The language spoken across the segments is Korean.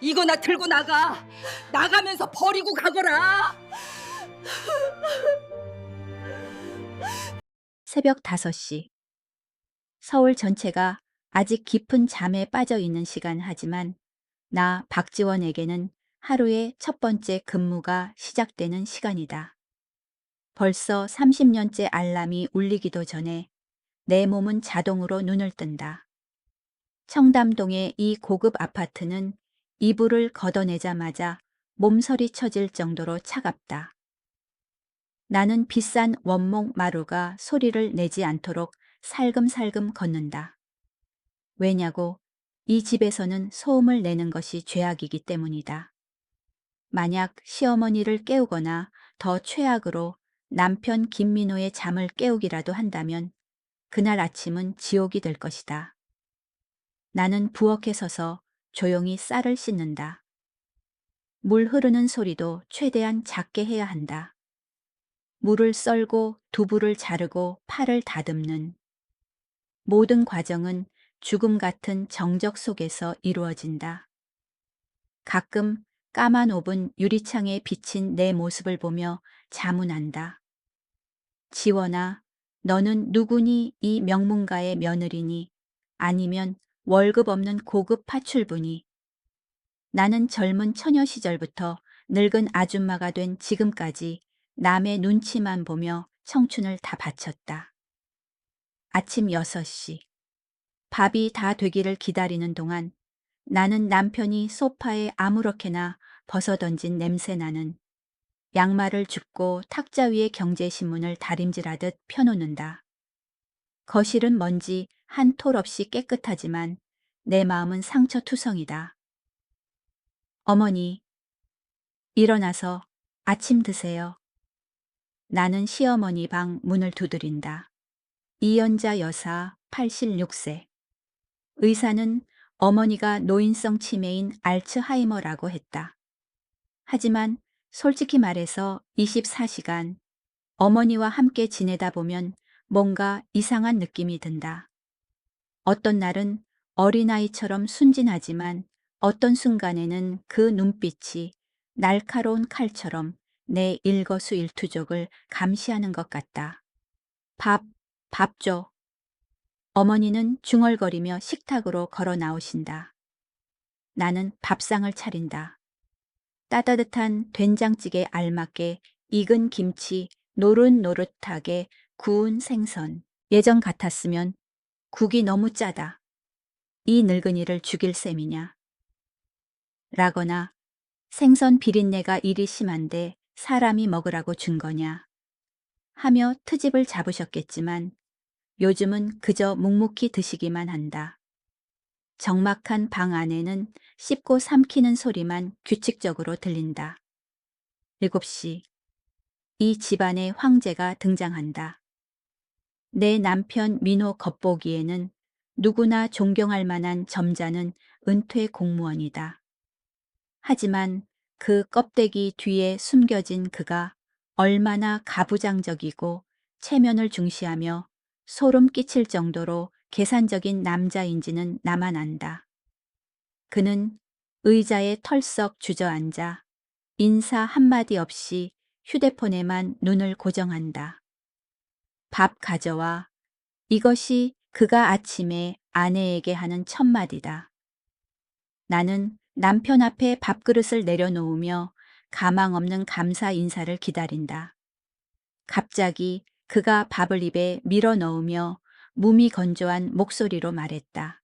이거나 들고 나가. 나가면서 버리고 가거라. 새벽 5시. 서울 전체가 아직 깊은 잠에 빠져 있는 시간 하지만 나 박지원에게는 하루의 첫 번째 근무가 시작되는 시간이다. 벌써 30년째 알람이 울리기도 전에 내 몸은 자동으로 눈을 뜬다. 청담동의 이 고급 아파트는 이불을 걷어내자마자 몸서리 쳐질 정도로 차갑다. 나는 비싼 원목 마루가 소리를 내지 않도록 살금살금 걷는다. 왜냐고? 이 집에서는 소음을 내는 것이 죄악이기 때문이다. 만약 시어머니를 깨우거나 더 최악으로 남편 김민호의 잠을 깨우기라도 한다면 그날 아침은 지옥이 될 것이다. 나는 부엌에 서서 조용히 쌀을 씻는다. 물 흐르는 소리도 최대한 작게 해야 한다. 물을 썰고 두부를 자르고 파를 다듬는 모든 과정은 죽음 같은 정적 속에서 이루어진다. 가끔 까만 오븐 유리창에 비친 내 모습을 보며 자문한다. 지원아, 너는 누구니? 이 명문가의 며느리니? 아니면 월급 없는 고급 파출부니? 나는 젊은 처녀 시절부터 늙은 아줌마가 된 지금까지 남의 눈치만 보며 청춘을 다 바쳤다. 아침 6시. 밥이 다 되기를 기다리는 동안 나는 남편이 소파에 아무렇게나 벗어던진 냄새나는 양말을 줍고 탁자 위에 경제신문을 다림질하듯 펴놓는다. 거실은 먼지 한 톨 없이 깨끗하지만 내 마음은 상처투성이다. 어머니, 일어나서 아침 드세요. 나는 시어머니 방 문을 두드린다. 이연자 여사 86세. 의사는 어머니가 노인성 치매인 알츠하이머라고 했다. 하지만 솔직히 말해서 24시간 어머니와 함께 지내다 보면 뭔가 이상한 느낌이 든다. 어떤 날은 어린아이처럼 순진하지만 어떤 순간에는 그 눈빛이 날카로운 칼처럼 내 일거수일투족을 감시하는 것 같다. 밥 줘. 어머니는 중얼거리며 식탁으로 걸어 나오신다. 나는 밥상을 차린다. 따뜻한 된장찌개 알맞게 익은 김치 노릇노릇하게 구운 생선. 예전 같았으면 국이 너무 짜다. 이 늙은이를 죽일 셈이냐. 라거나 생선 비린내가 이리 심한데 사람이 먹으라고 준 거냐. 하며 트집을 잡으셨겠지만 요즘은 그저 묵묵히 드시기만 한다. 적막한 방 안에는 씹고 삼키는 소리만 규칙적으로 들린다. 7시. 이 집안의 황제가 등장한다. 내 남편 민호 겉보기에는 누구나 존경할 만한 점잖은 은퇴 공무원이다. 하지만 그 껍데기 뒤에 숨겨진 그가 얼마나 가부장적이고 체면을 중시하며 소름 끼칠 정도로 계산적인 남자인지는 나만 안다. 그는 의자에 털썩 주저앉아 인사 한마디 없이 휴대폰에만 눈을 고정한다. 밥 가져와. 이것이 그가 아침에 아내에게 하는 첫마디다. 나는 남편 앞에 밥그릇을 내려놓으며 가망 없는 감사 인사를 기다린다. 갑자기 그가 밥을 입에 밀어 넣으며 무미건조한 목소리로 말했다.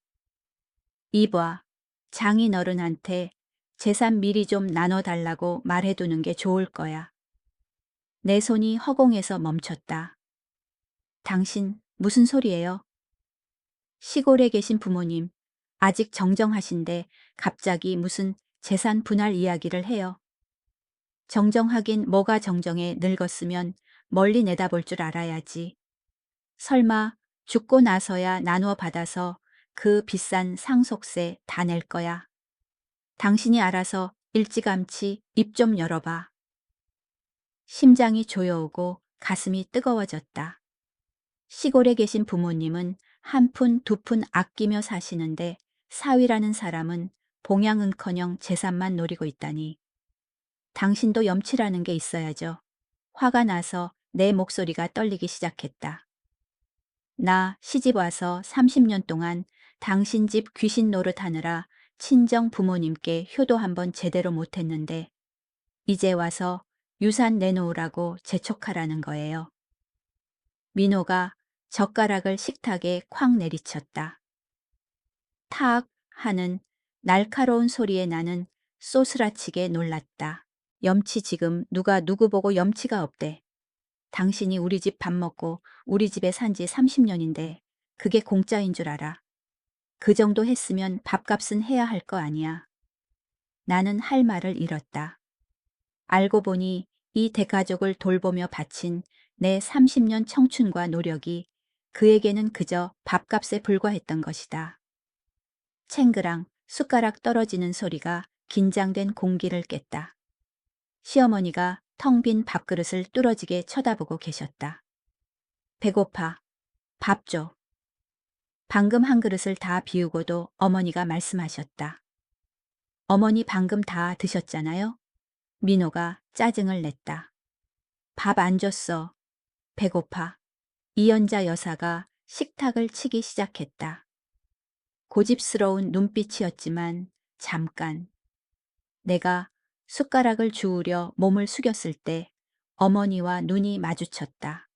이봐, 장인어른한테 재산 미리 좀 나눠달라고 말해두는 게 좋을 거야. 내 손이 허공에서 멈췄다. 당신 무슨 소리예요? 시골에 계신 부모님, 아직 정정하신데 갑자기 무슨 재산 분할 이야기를 해요. 정정하긴 뭐가 정정해. 늙었으면 멀리 내다볼 줄 알아야지. 설마 죽고 나서야 나누어 받아서 그 비싼 상속세 다 낼 거야. 당신이 알아서 일찌감치 입 좀 열어봐. 심장이 조여오고 가슴이 뜨거워졌다. 시골에 계신 부모님은 한 푼, 두 푼 아끼며 사시는데 사위라는 사람은 봉양은커녕 재산만 노리고 있다니. 당신도 염치라는 게 있어야죠. 화가 나서 내 목소리가 떨리기 시작했다. 나 시집 와서 30년 동안 당신 집 귀신 노릇하느라 친정 부모님께 효도 한번 제대로 못했는데 이제 와서 유산 내놓으라고 재촉하라는 거예요. 민호가 젓가락을 식탁에 쾅 내리쳤다. 탁 하는 날카로운 소리에 나는 쏘스라치게 놀랐다. 염치 지금 누가 누구 보고 염치가 없대. 당신이 우리 집 밥 먹고 우리 집에 산 지 30년인데 그게 공짜인 줄 알아. 그 정도 했으면 밥값은 해야 할 거 아니야. 나는 할 말을 잃었다. 알고 보니 이 대가족을 돌보며 바친 내 30년 청춘과 노력이 그에게는 그저 밥값에 불과했던 것이다. 챙그랑 숟가락 떨어지는 소리가 긴장된 공기를 깼다. 시어머니가 텅 빈 밥그릇을 뚫어지게 쳐다보고 계셨다. 배고파. 밥 줘. 방금 한 그릇을 다 비우고도 어머니가 말씀하셨다. 어머니 방금 다 드셨잖아요? 민호가 짜증을 냈다. 밥 안 줬어. 배고파. 이연자 여사가 식탁을 치기 시작했다. 고집스러운 눈빛이었지만 잠깐. 내가 숟가락을 주우려 몸을 숙였을 때 어머니와 눈이 마주쳤다.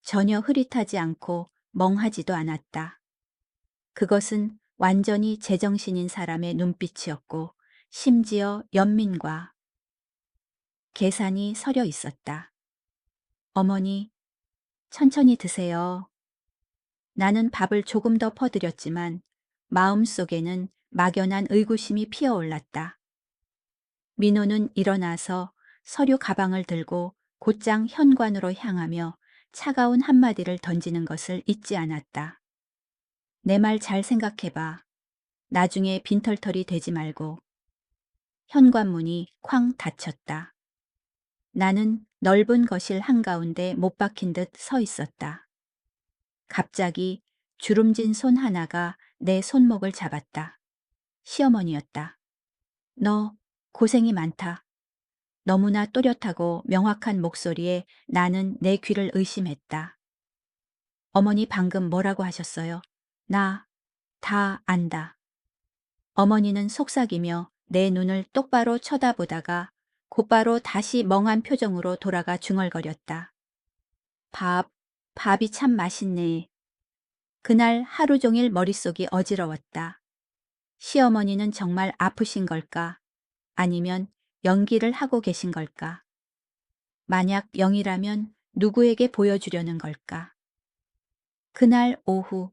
전혀 흐릿하지 않고 멍하지도 않았다. 그것은 완전히 제정신인 사람의 눈빛이었고 심지어 연민과 계산이 서려 있었다. 어머니, 천천히 드세요. 나는 밥을 조금 더 퍼드렸지만 마음속에는 막연한 의구심이 피어올랐다. 민호는 일어나서 서류 가방을 들고 곧장 현관으로 향하며 차가운 한마디를 던지는 것을 잊지 않았다. 내 말 잘 생각해봐. 나중에 빈털털이 되지 말고. 현관문이 쾅 닫혔다. 나는 넓은 거실 한가운데 못 박힌 듯 서 있었다. 갑자기 주름진 손 하나가 내 손목을 잡았다. 시어머니였다. 너 고생이 많다. 너무나 또렷하고 명확한 목소리에 나는 내 귀를 의심했다. 어머니 방금 뭐라고 하셨어요? 나 다 안다. 어머니는 속삭이며 내 눈을 똑바로 쳐다보다가 곧바로 다시 멍한 표정으로 돌아가 중얼거렸다. 밥이 참 맛있네. 그날 하루 종일 머릿속이 어지러웠다. 시어머니는 정말 아프신 걸까? 아니면 연기를 하고 계신 걸까? 만약 영이라면 누구에게 보여주려는 걸까? 그날 오후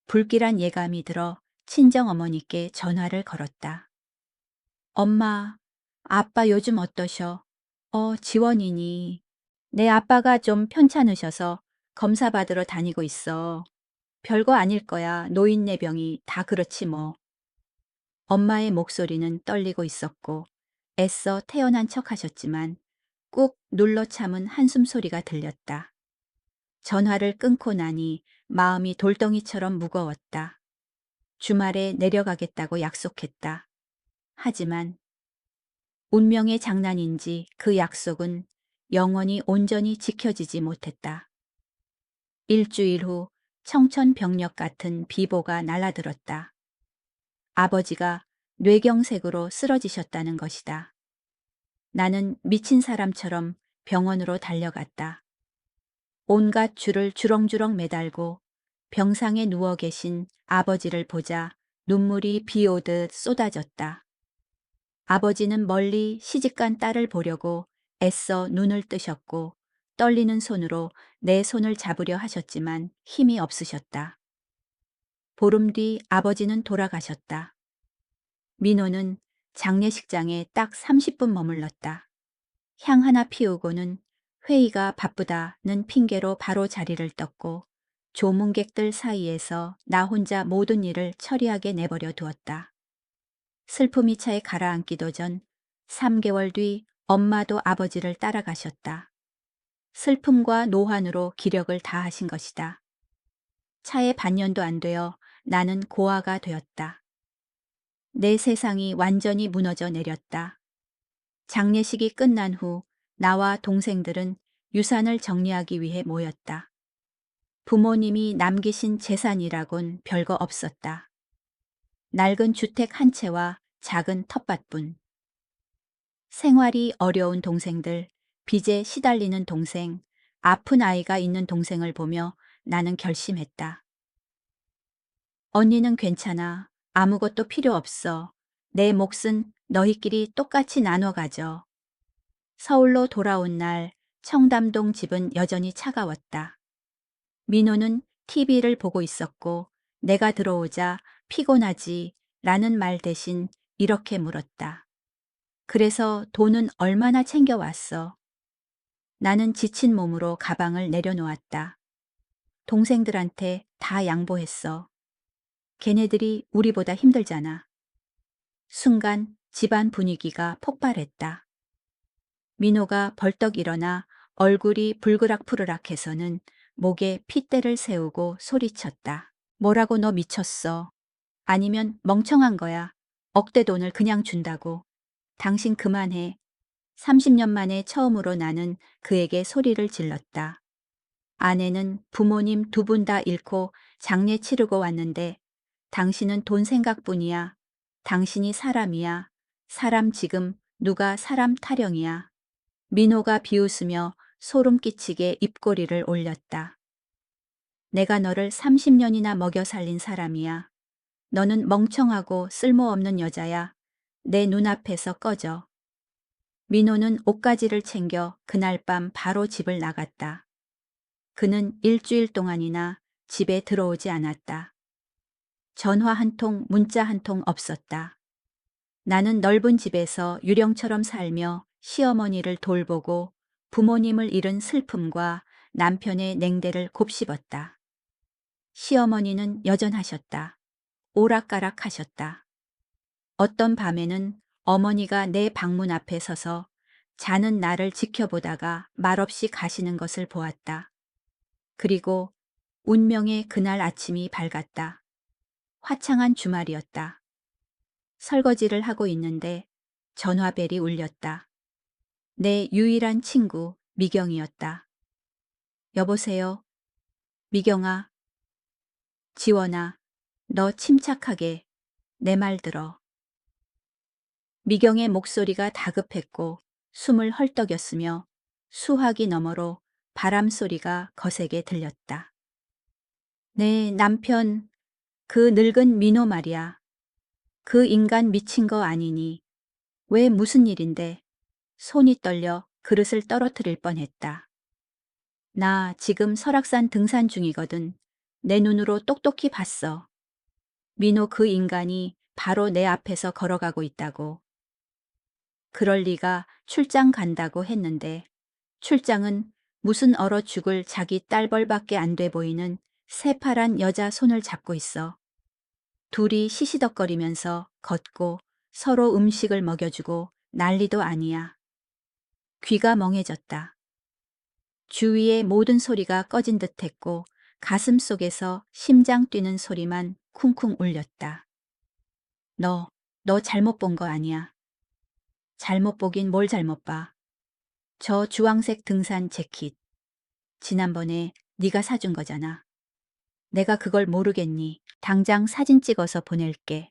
불길한 예감이 들어 친정어머니께 전화를 걸었다. 엄마, 아빠 요즘 어떠셔? 지원이니. 내 아빠가 좀 편찮으셔서 검사 받으러 다니고 있어. 별거 아닐 거야. 노인네병이 다 그렇지 뭐. 엄마의 목소리는 떨리고 있었고 애써 태연한 척 하셨지만 꾹 눌러 참은 한숨 소리가 들렸다. 전화를 끊고 나니 마음이 돌덩이처럼 무거웠다. 주말에 내려가겠다고 약속했다. 하지만 운명의 장난인지 그 약속은 영원히 온전히 지켜지지 못했다. 일주일 후 청천벽력 같은 비보가 날아들었다. 아버지가 뇌경색으로 쓰러지셨다는 것이다. 나는 미친 사람처럼 병원으로 달려갔다. 온갖 줄을 주렁주렁 매달고 병상에 누워 계신 아버지를 보자 눈물이 비 오듯 쏟아졌다. 아버지는 멀리 시집간 딸을 보려고 애써 눈을 뜨셨고 떨리는 손으로 내 손을 잡으려 하셨지만 힘이 없으셨다. 보름 뒤 아버지는 돌아가셨다. 민호는 장례식장에 딱 30분 머물렀다. 향 하나 피우고는 회의가 바쁘다는 핑계로 바로 자리를 떴고 조문객들 사이에서 나 혼자 모든 일을 처리하게 내버려 두었다. 슬픔이 차에 가라앉기도 전 3개월 뒤 엄마도 아버지를 따라가셨다. 슬픔과 노환으로 기력을 다하신 것이다. 차에 반년도 안 되어 나는 고아가 되었다. 내 세상이 완전히 무너져 내렸다. 장례식이 끝난 후 나와 동생들은 유산을 정리하기 위해 모였다. 부모님이 남기신 재산이라곤 별거 없었다. 낡은 주택 한 채와 작은 텃밭뿐. 생활이 어려운 동생들, 빚에 시달리는 동생, 아픈 아이가 있는 동생을 보며 나는 결심했다. 언니는 괜찮아. 아무것도 필요 없어. 내 몫은 너희끼리 똑같이 나눠 가져. 서울로 돌아온 날 청담동 집은 여전히 차가웠다. 민호는 TV를 보고 있었고 내가 들어오자 피곤하지 라는 말 대신 이렇게 물었다. 그래서 돈은 얼마나 챙겨왔어? 나는 지친 몸으로 가방을 내려놓았다. 동생들한테 다 양보했어. 걔네들이 우리보다 힘들잖아. 순간 집안 분위기가 폭발했다. 민호가 벌떡 일어나 얼굴이 불그락푸르락해서는 목에 핏대를 세우고 소리쳤다. 뭐라고 너 미쳤어? 아니면 멍청한 거야. 억대 돈을 그냥 준다고. 당신 그만해. 30년 만에 처음으로 나는 그에게 소리를 질렀다. 아내는 부모님 두 분 다 잃고 장례 치르고 왔는데 당신은 돈 생각뿐이야. 당신이 사람이야. 사람 지금 누가 사람 타령이야. 민호가 비웃으며 소름 끼치게 입꼬리를 올렸다. 내가 너를 30년이나 먹여 살린 사람이야. 너는 멍청하고 쓸모없는 여자야. 내 눈앞에서 꺼져. 민호는 옷가지를 챙겨 그날 밤 바로 집을 나갔다. 그는 일주일 동안이나 집에 들어오지 않았다. 전화 한 통, 문자 한 통 없었다. 나는 넓은 집에서 유령처럼 살며 시어머니를 돌보고 부모님을 잃은 슬픔과 남편의 냉대를 곱씹었다. 시어머니는 여전하셨다. 오락가락하셨다. 어떤 밤에는 어머니가 내 방문 앞에 서서 자는 나를 지켜보다가 말없이 가시는 것을 보았다. 그리고 운명의 그날 아침이 밝았다. 화창한 주말이었다. 설거지를 하고 있는데 전화벨이 울렸다. 내 유일한 친구 미경이었다. 여보세요. 미경아. 지원아. 너 침착하게 내 말 들어. 미경의 목소리가 다급했고 숨을 헐떡였으며 수화기 너머로 바람 소리가 거세게 들렸다. 내 남편, 그 늙은 민호 말이야. 그 인간 미친 거 아니니. 왜 무슨 일인데? 손이 떨려 그릇을 떨어뜨릴 뻔했다. 나 지금 설악산 등산 중이거든. 내 눈으로 똑똑히 봤어. 민호 그 인간이 바로 내 앞에서 걸어가고 있다고. 그럴 리가 출장 간다고 했는데 출장은 무슨 얼어 죽을 자기 딸벌밖에 안 돼 보이는 새파란 여자 손을 잡고 있어. 둘이 시시덕거리면서 걷고 서로 음식을 먹여주고 난리도 아니야. 귀가 멍해졌다. 주위의 모든 소리가 꺼진 듯했고 가슴 속에서 심장 뛰는 소리만 쿵쿵 울렸다. 너 잘못 본 거 아니야. 잘못 보긴 뭘 잘못 봐. 저 주황색 등산 재킷. 지난번에 네가 사준 거잖아. 내가 그걸 모르겠니? 당장 사진 찍어서 보낼게.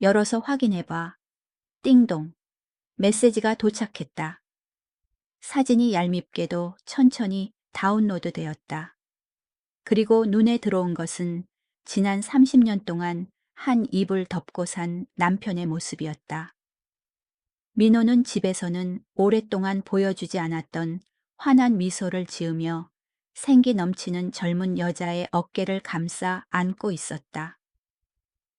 열어서 확인해봐. 띵동. 메시지가 도착했다. 사진이 얄밉게도 천천히 다운로드 되었다. 그리고 눈에 들어온 것은 지난 30년 동안 한 이불 덮고 산 남편의 모습이었다. 민호는 집에서는 오랫동안 보여주지 않았던 환한 미소를 지으며 생기 넘치는 젊은 여자의 어깨를 감싸 안고 있었다.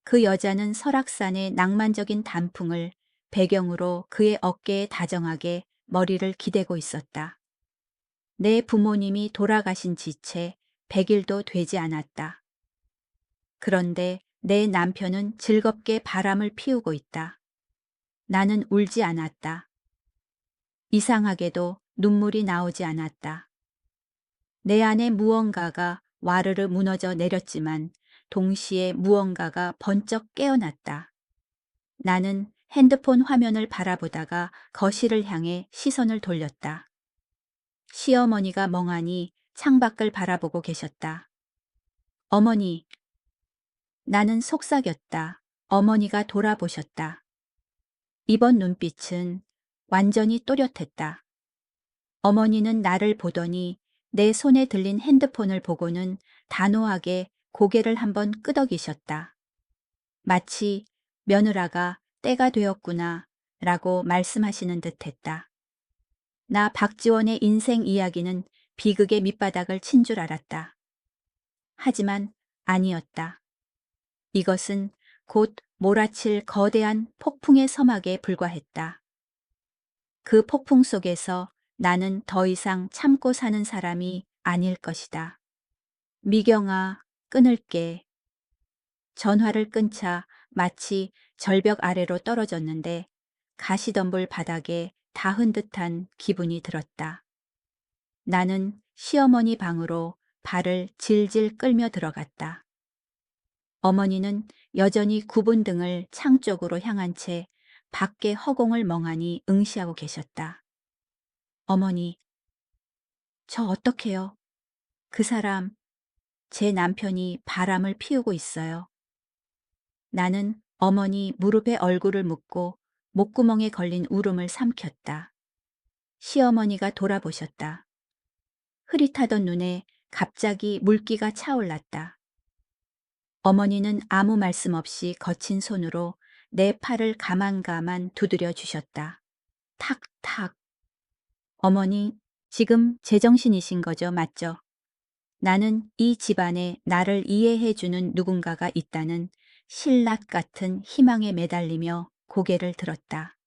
그 여자는 설악산의 낭만적인 단풍을 배경으로 그의 어깨에 다정하게 머리를 기대고 있었다. 내 부모님이 돌아가신 지 채 100일도 되지 않았다. 그런데 내 남편은 즐겁게 바람을 피우고 있다. 나는 울지 않았다. 이상하게도 눈물이 나오지 않았다. 내 안에 무언가가 와르르 무너져 내렸지만 동시에 무언가가 번쩍 깨어났다. 나는 핸드폰 화면을 바라보다가 거실을 향해 시선을 돌렸다. 시어머니가 멍하니 창밖을 바라보고 계셨다. 어머니, 나는 속삭였다. 어머니가 돌아보셨다. 이번 눈빛은 완전히 또렷했다. 어머니는 나를 보더니 내 손에 들린 핸드폰을 보고는 단호하게 고개를 한번 끄덕이셨다. 마치 며느라가 때가 되었구나 라고 말씀하시는 듯 했다. 나 박지원의 인생 이야기는 비극의 밑바닥을 친 줄 알았다. 하지만 아니었다. 이것은 곧 몰아칠 거대한 폭풍의 서막에 불과했다. 그 폭풍 속에서 나는 더 이상 참고 사는 사람이 아닐 것이다. 미경아, 끊을게. 전화를 끊자 마치 절벽 아래로 떨어졌는데 가시덤불 바닥에 닿은 듯한 기분이 들었다. 나는 시어머니 방으로 발을 질질 끌며 들어갔다. 어머니는 여전히 굽은 등을 창 쪽으로 향한 채 밖에 허공을 멍하니 응시하고 계셨다. 어머니, 저 어떡해요? 그 사람, 제 남편이 바람을 피우고 있어요. 나는 어머니 무릎에 얼굴을 묻고 목구멍에 걸린 울음을 삼켰다. 시어머니가 돌아보셨다. 흐릿하던 눈에 갑자기 물기가 차올랐다. 어머니는 아무 말씀 없이 거친 손으로 내 팔을 가만가만 두드려 주셨다. 탁탁. 어머니, 지금 제정신이신 거죠, 맞죠? 나는 이 집안에 나를 이해해주는 누군가가 있다는 신랏 같은 희망에 매달리며 고개를 들었다.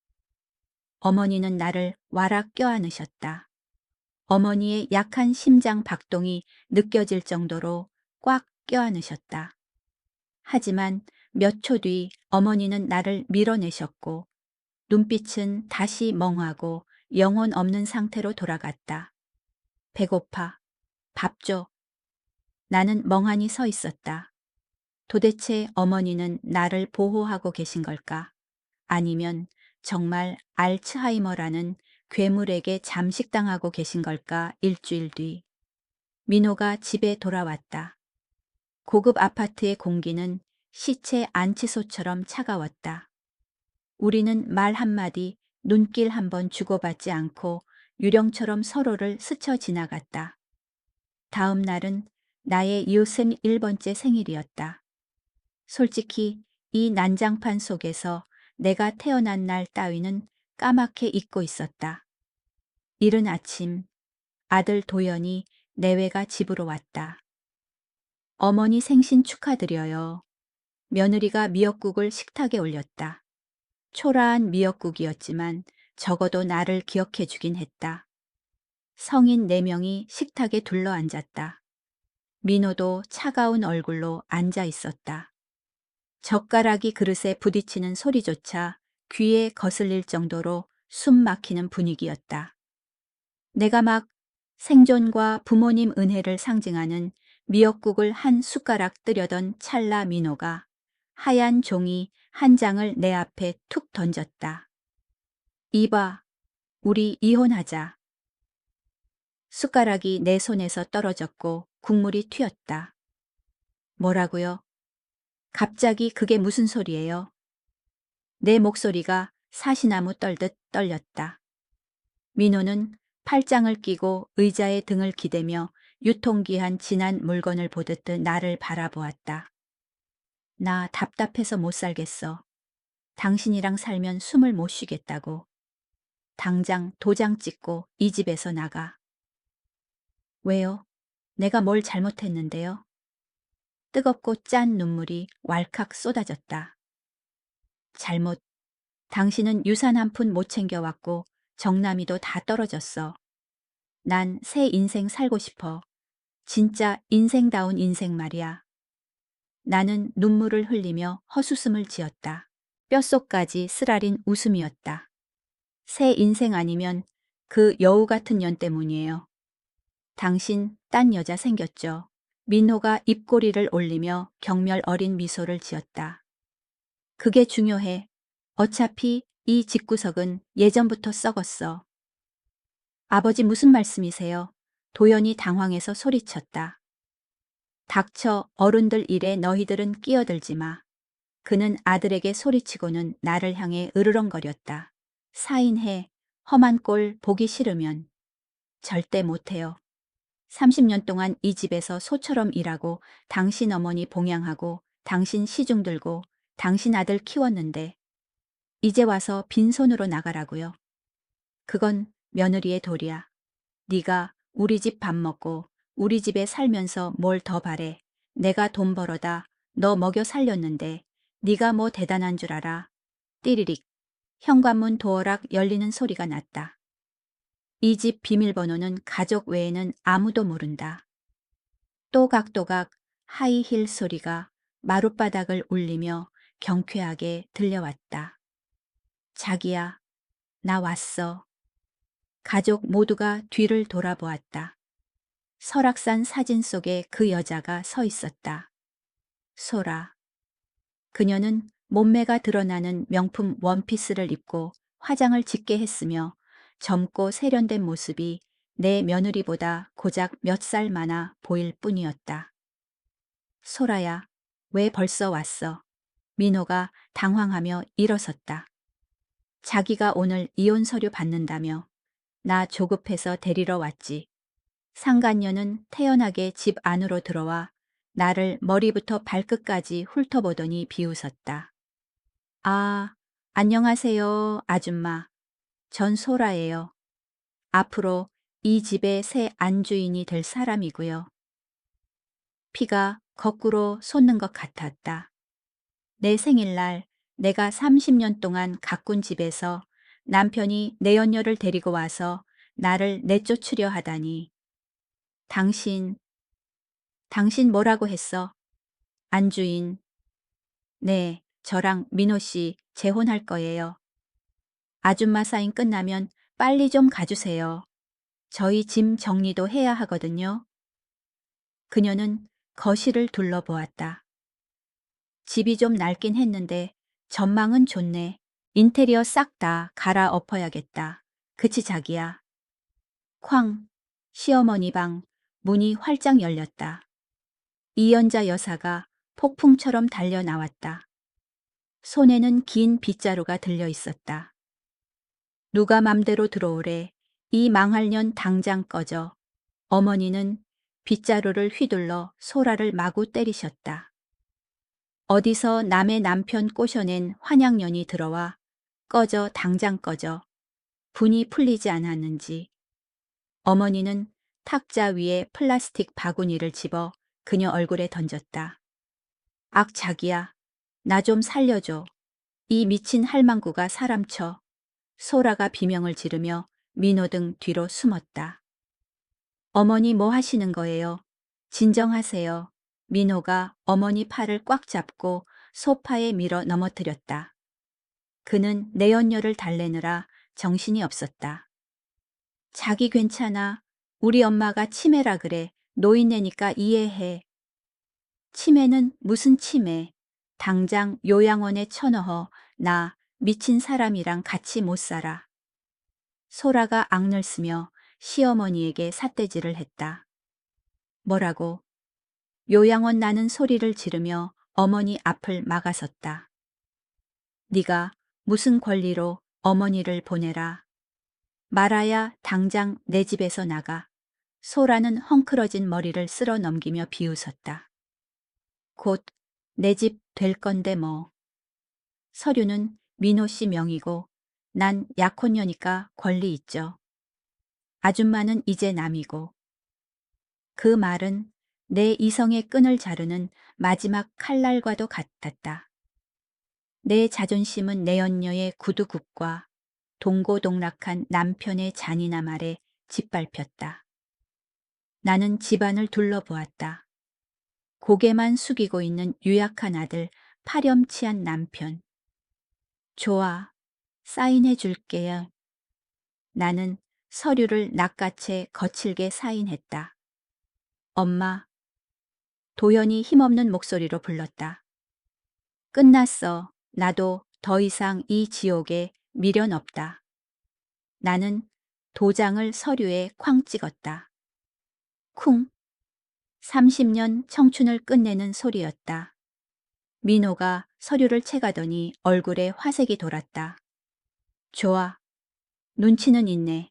어머니는 나를 와락 껴안으셨다. 어머니의 약한 심장 박동이 느껴질 정도로 꽉 껴안으셨다. 하지만 몇 초 뒤 어머니는 나를 밀어내셨고 눈빛은 다시 멍하고 영혼 없는 상태로 돌아갔다. 배고파. 밥 줘. 나는 멍하니 서 있었다. 도대체 어머니는 나를 보호하고 계신 걸까? 아니면 정말 알츠하이머라는 괴물에게 잠식당하고 계신 걸까? 일주일 뒤. 민호가 집에 돌아왔다. 고급 아파트의 공기는 시체 안치소처럼 차가웠다. 우리는 말 한마디, 눈길 한번 주고받지 않고 유령처럼 서로를 스쳐 지나갔다. 다음 날은 나의 이웃생 1번째 생일이었다. 솔직히 이 난장판 속에서 내가 태어난 날 따위는 까맣게 잊고 있었다. 이른 아침 아들 도연이 내외가 집으로 왔다. 어머니 생신 축하드려요. 며느리가 미역국을 식탁에 올렸다. 초라한 미역국이었지만 적어도 나를 기억해 주긴 했다. 성인 4명이 식탁에 둘러앉았다. 민호도 차가운 얼굴로 앉아 있었다. 젓가락이 그릇에 부딪히는 소리조차 귀에 거슬릴 정도로 숨 막히는 분위기였다. 내가 막 생존과 부모님 은혜를 상징하는 미역국을 한 숟가락 뜨려던 찰나 민호가 하얀 종이 한 장을 내 앞에 툭 던졌다. 이봐, 우리 이혼하자. 숟가락이 내 손에서 떨어졌고 국물이 튀었다. 뭐라고요? 갑자기 그게 무슨 소리예요? 내 목소리가 사시나무 떨듯 떨렸다. 민호는 팔짱을 끼고 의자에 등을 기대며 유통기한 지난 물건을 보듯 나를 바라보았다. 나 답답해서 못 살겠어. 당신이랑 살면 숨을 못 쉬겠다고. 당장 도장 찍고 이 집에서 나가. 왜요? 내가 뭘 잘못했는데요? 뜨겁고 짠 눈물이 왈칵 쏟아졌다. 잘못. 당신은 유산 한 푼 못 챙겨왔고 정남이도 다 떨어졌어. 난 새 인생 살고 싶어. 진짜 인생다운 인생 말이야. 나는 눈물을 흘리며 헛웃음을 지었다. 뼛속까지 쓰라린 웃음이었다. 새 인생 아니면 그 여우 같은 년 때문이에요. 당신 딴 여자 생겼죠. 민호가 입꼬리를 올리며 경멸 어린 미소를 지었다. 그게 중요해. 어차피 이 집구석은 예전부터 썩었어. 아버지 무슨 말씀이세요? 도연이 당황해서 소리쳤다. 닥쳐, 어른들 일에 너희들은 끼어들지 마. 그는 아들에게 소리치고는 나를 향해 으르렁거렸다. 사인해. 험한 꼴 보기 싫으면. 절대 못해요. 30년 동안 이 집에서 소처럼 일하고 당신 어머니 봉양하고 당신 시중 들고 당신 아들 키웠는데 이제 와서 빈손으로 나가라고요. 그건 며느리의 도리야. 네가 우리 집 밥 먹고 우리 집에 살면서 뭘 더 바래. 내가 돈 벌어다 너 먹여 살렸는데 네가 뭐 대단한 줄 알아. 띠리릭. 현관문 도어락 열리는 소리가 났다. 이 집 비밀번호는 가족 외에는 아무도 모른다. 또각또각 하이힐 소리가 마룻바닥을 울리며 경쾌하게 들려왔다. 자기야, 나 왔어. 가족 모두가 뒤를 돌아보았다. 설악산 사진 속에 그 여자가 서 있었다. 소라. 그녀는 몸매가 드러나는 명품 원피스를 입고 화장을 짙게 했으며 젊고 세련된 모습이 내 며느리보다 고작 몇 살 많아 보일 뿐이었다. 소라야, 왜 벌써 왔어? 민호가 당황하며 일어섰다. 자기가 오늘 이혼 서류 받는다며 나 조급해서 데리러 왔지. 상간녀는 태연하게 집 안으로 들어와 나를 머리부터 발끝까지 훑어보더니 비웃었다. 아, 안녕하세요, 아줌마. 전 소라예요. 앞으로 이 집의 새 안주인이 될 사람이고요. 피가 거꾸로 솟는 것 같았다. 내 생일날 내가 30년 동안 가꾼 집에서 남편이 내연녀를 데리고 와서 나를 내쫓으려 하다니. 당신 뭐라고 했어? 안주인. 네, 저랑 민호 씨 재혼할 거예요. 아줌마 사인 끝나면 빨리 좀 가주세요. 저희 짐 정리도 해야 하거든요. 그녀는 거실을 둘러보았다. 집이 좀 낡긴 했는데 전망은 좋네. 인테리어 싹 다 갈아엎어야겠다. 그치 자기야. 쾅. 시어머니 방 문이 활짝 열렸다. 이연자 여사가 폭풍처럼 달려 나왔다. 손에는 긴 빗자루가 들려 있었다. 누가 맘대로 들어오래. 이 망할 년 당장 꺼져. 어머니는 빗자루를 휘둘러 소라를 마구 때리셨다. 어디서 남의 남편 꼬셔낸 환양년이 들어와 꺼져 당장 꺼져. 분이 풀리지 않았는지. 어머니는 탁자 위에 플라스틱 바구니를 집어 그녀 얼굴에 던졌다. 악 자기야, 나 좀 살려줘. 이 미친 할망구가 사람 쳐. 소라가 비명을 지르며 민호 등 뒤로 숨었다. 어머니 뭐 하시는 거예요? 진정하세요. 민호가 어머니 팔을 꽉 잡고 소파에 밀어 넘어뜨렸다. 그는 내연녀를 달래느라 정신이 없었다. 자기 괜찮아. 우리 엄마가 치매라 그래. 노인네니까 이해해. 치매는 무슨 치매. 당장 요양원에 쳐넣어. 나 미친 사람이랑 같이 못 살아. 소라가 악을 쓰며 시어머니에게 삿대질을 했다. 뭐라고? 요양원 나는 소리를 지르며 어머니 앞을 막아섰다. 네가 무슨 권리로 어머니를 보내라. 말아야 당장 내 집에서 나가. 소라는 헝클어진 머리를 쓸어 넘기며 비웃었다. 곧 내 집 될 건데 뭐. 서류는 민호 씨 명의고 난 약혼녀니까 권리 있죠. 아줌마는 이제 남이고. 그 말은 내 이성의 끈을 자르는 마지막 칼날과도 같았다. 내 자존심은 내연녀의 구두굽과 동고동락한 남편의 잔인함 아래 짓밟혔다. 나는 집안을 둘러보았다. 고개만 숙이고 있는 유약한 아들, 파렴치한 남편. 좋아, 사인해 줄게요. 나는 서류를 낚아채 거칠게 사인했다. 엄마. 도연이 힘없는 목소리로 불렀다. 끝났어. 나도 더 이상 이 지옥에 미련 없다. 나는 도장을 서류에 쾅 찍었다. 쿵. 30년 청춘을 끝내는 소리였다. 민호가 서류를 채가더니 얼굴에 화색이 돌았다. 좋아. 눈치는 있네.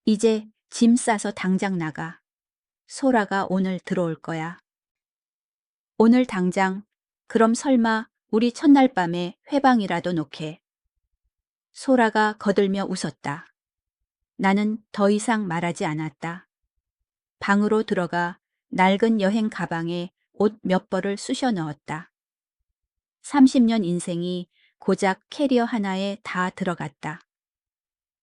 이제 짐 싸서 당장 나가. 소라가 오늘 들어올 거야. 오늘 당장. 그럼 설마 우리 첫날 밤에 회방이라도 놓게. 소라가 거들며 웃었다. 나는 더 이상 말하지 않았다. 방으로 들어가 낡은 여행 가방에 옷 몇 벌을 쑤셔 넣었다. 30년 인생이 고작 캐리어 하나에 다 들어갔다.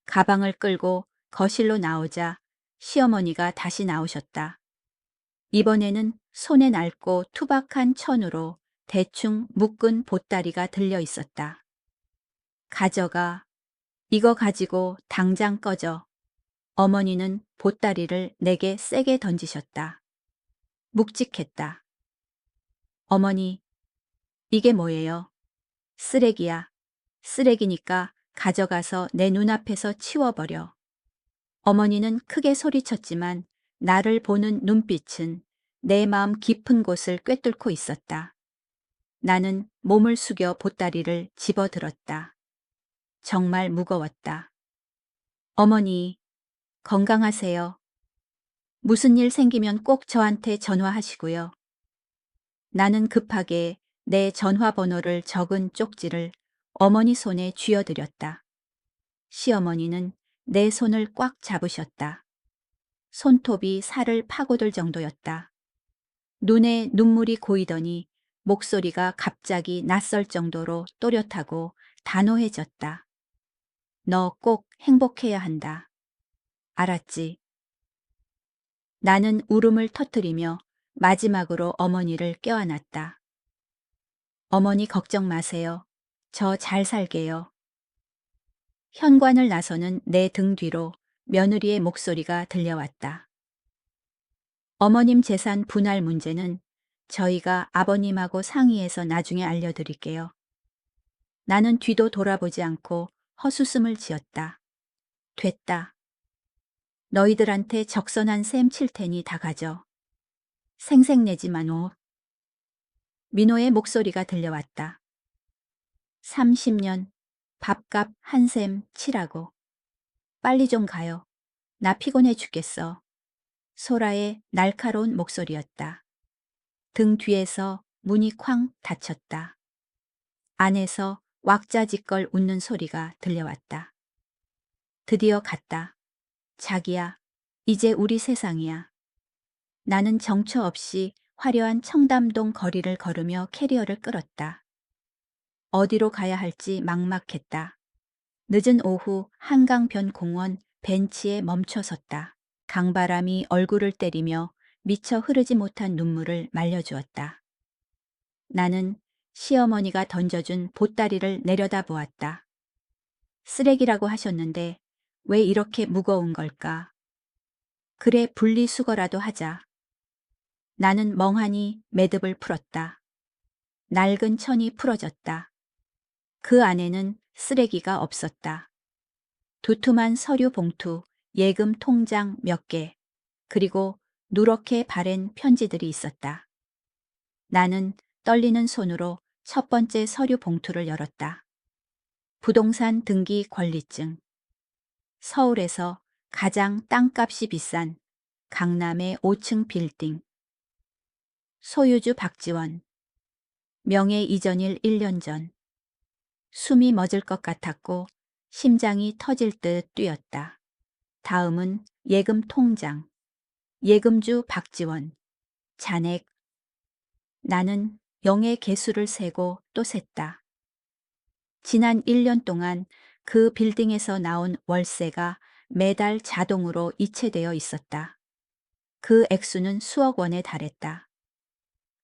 가방을 끌고 거실로 나오자 시어머니가 다시 나오셨다. 이번에는 손에 낡고 투박한 천으로 대충 묶은 보따리가 들려 있었다. 가져가. 이거 가지고 당장 꺼져. 어머니는 보따리를 내게 세게 던지셨다. 묵직했다. 어머니, 이게 뭐예요? 쓰레기야. 쓰레기니까 가져가서 내 눈앞에서 치워버려. 어머니는 크게 소리쳤지만 나를 보는 눈빛은 내 마음 깊은 곳을 꿰뚫고 있었다. 나는 몸을 숙여 보따리를 집어들었다. 정말 무거웠다. 어머니, 건강하세요. 무슨 일 생기면 꼭 저한테 전화하시고요. 나는 급하게 내 전화번호를 적은 쪽지를 어머니 손에 쥐어드렸다. 시어머니는 내 손을 꽉 잡으셨다. 손톱이 살을 파고들 정도였다. 눈에 눈물이 고이더니 목소리가 갑자기 낯설 정도로 또렷하고 단호해졌다. 너 꼭 행복해야 한다. 알았지? 나는 울음을 터뜨리며 마지막으로 어머니를 껴안았다. 어머니 걱정 마세요. 저 잘 살게요. 현관을 나서는 내 등 뒤로 며느리의 목소리가 들려왔다. 어머님 재산 분할 문제는 저희가 아버님하고 상의해서 나중에 알려드릴게요. 나는 뒤도 돌아보지 않고 헛웃음을 지었다. 됐다. 너희들한테 적선한 셈 칠 테니 다 가져. 생색내지 마노. 민호의 목소리가 들려왔다. 30년 밥값 한 셈 치라고. 빨리 좀 가요. 나 피곤해 죽겠어. 소라의 날카로운 목소리였다. 등 뒤에서 문이 쾅 닫혔다. 안에서 왁자지껄 웃는 소리가 들려왔다. 드디어 갔다. 자기야, 이제 우리 세상이야. 나는 정처 없이 화려한 청담동 거리를 걸으며 캐리어를 끌었다. 어디로 가야 할지 막막했다. 늦은 오후 한강변 공원 벤치에 멈춰 섰다. 강바람이 얼굴을 때리며 미처 흐르지 못한 눈물을 말려주었다. 나는 시어머니가 던져준 보따리를 내려다보았다. 쓰레기라고 하셨는데 왜 이렇게 무거운 걸까? 그래 분리수거라도 하자. 나는 멍하니 매듭을 풀었다. 낡은 천이 풀어졌다. 그 안에는 쓰레기가 없었다. 두툼한 서류 봉투, 예금 통장 몇 개, 그리고 누렇게 바랜 편지들이 있었다. 나는 떨리는 손으로 첫 번째 서류 봉투를 열었다. 부동산 등기 권리증. 서울에서 가장 땅값이 비싼 강남의 5층 빌딩. 소유주 박지원. 명예 이전일 1년 전. 숨이 멎을 것 같았고 심장이 터질 듯 뛰었다. 다음은 예금 통장. 예금주 박지원. 잔액. 나는 0의 개수를 세고 또 셌다. 지난 1년 동안 그 빌딩에서 나온 월세가 매달 자동으로 이체되어 있었다. 그 액수는 수억 원에 달했다.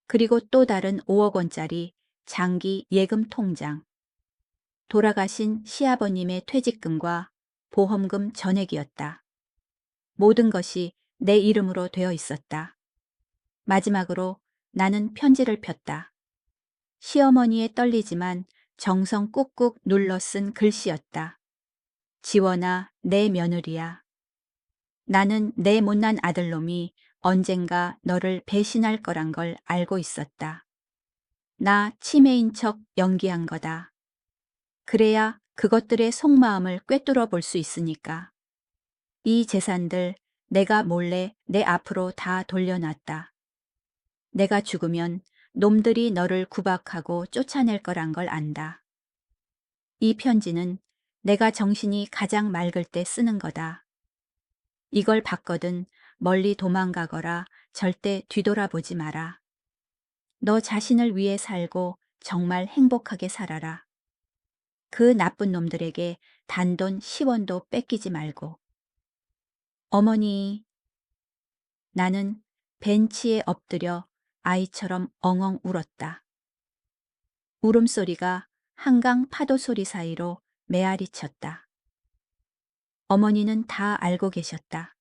그리고 또 다른 5억 원짜리 장기 예금 통장. 돌아가신 시아버님의 퇴직금과 보험금 전액이었다. 모든 것이 내 이름으로 되어 있었다. 마지막으로 나는 편지를 폈다. 시어머니의 떨리지만 정성 꾹꾹 눌러 쓴 글씨였다. 지원아, 내 며느리야. 나는 내 못난 아들놈이 언젠가 너를 배신할 거란 걸 알고 있었다. 나 치매인 척 연기한 거다. 그래야 그것들의 속마음을 꿰뚫어 볼 수 있으니까. 이 재산들 내가 몰래 내 앞으로 다 돌려놨다. 내가 죽으면 놈들이 너를 구박하고 쫓아낼 거란 걸 안다. 이 편지는 내가 정신이 가장 맑을 때 쓰는 거다. 이걸 받거든 멀리 도망가거라 절대 뒤돌아보지 마라. 너 자신을 위해 살고 정말 행복하게 살아라. 그 나쁜 놈들에게 단돈 10원도 뺏기지 말고. 어머니, 나는 벤치에 엎드려 아이처럼 엉엉 울었다. 울음소리가 한강 파도 소리 사이로 메아리 쳤다. 어머니는 다 알고 계셨다.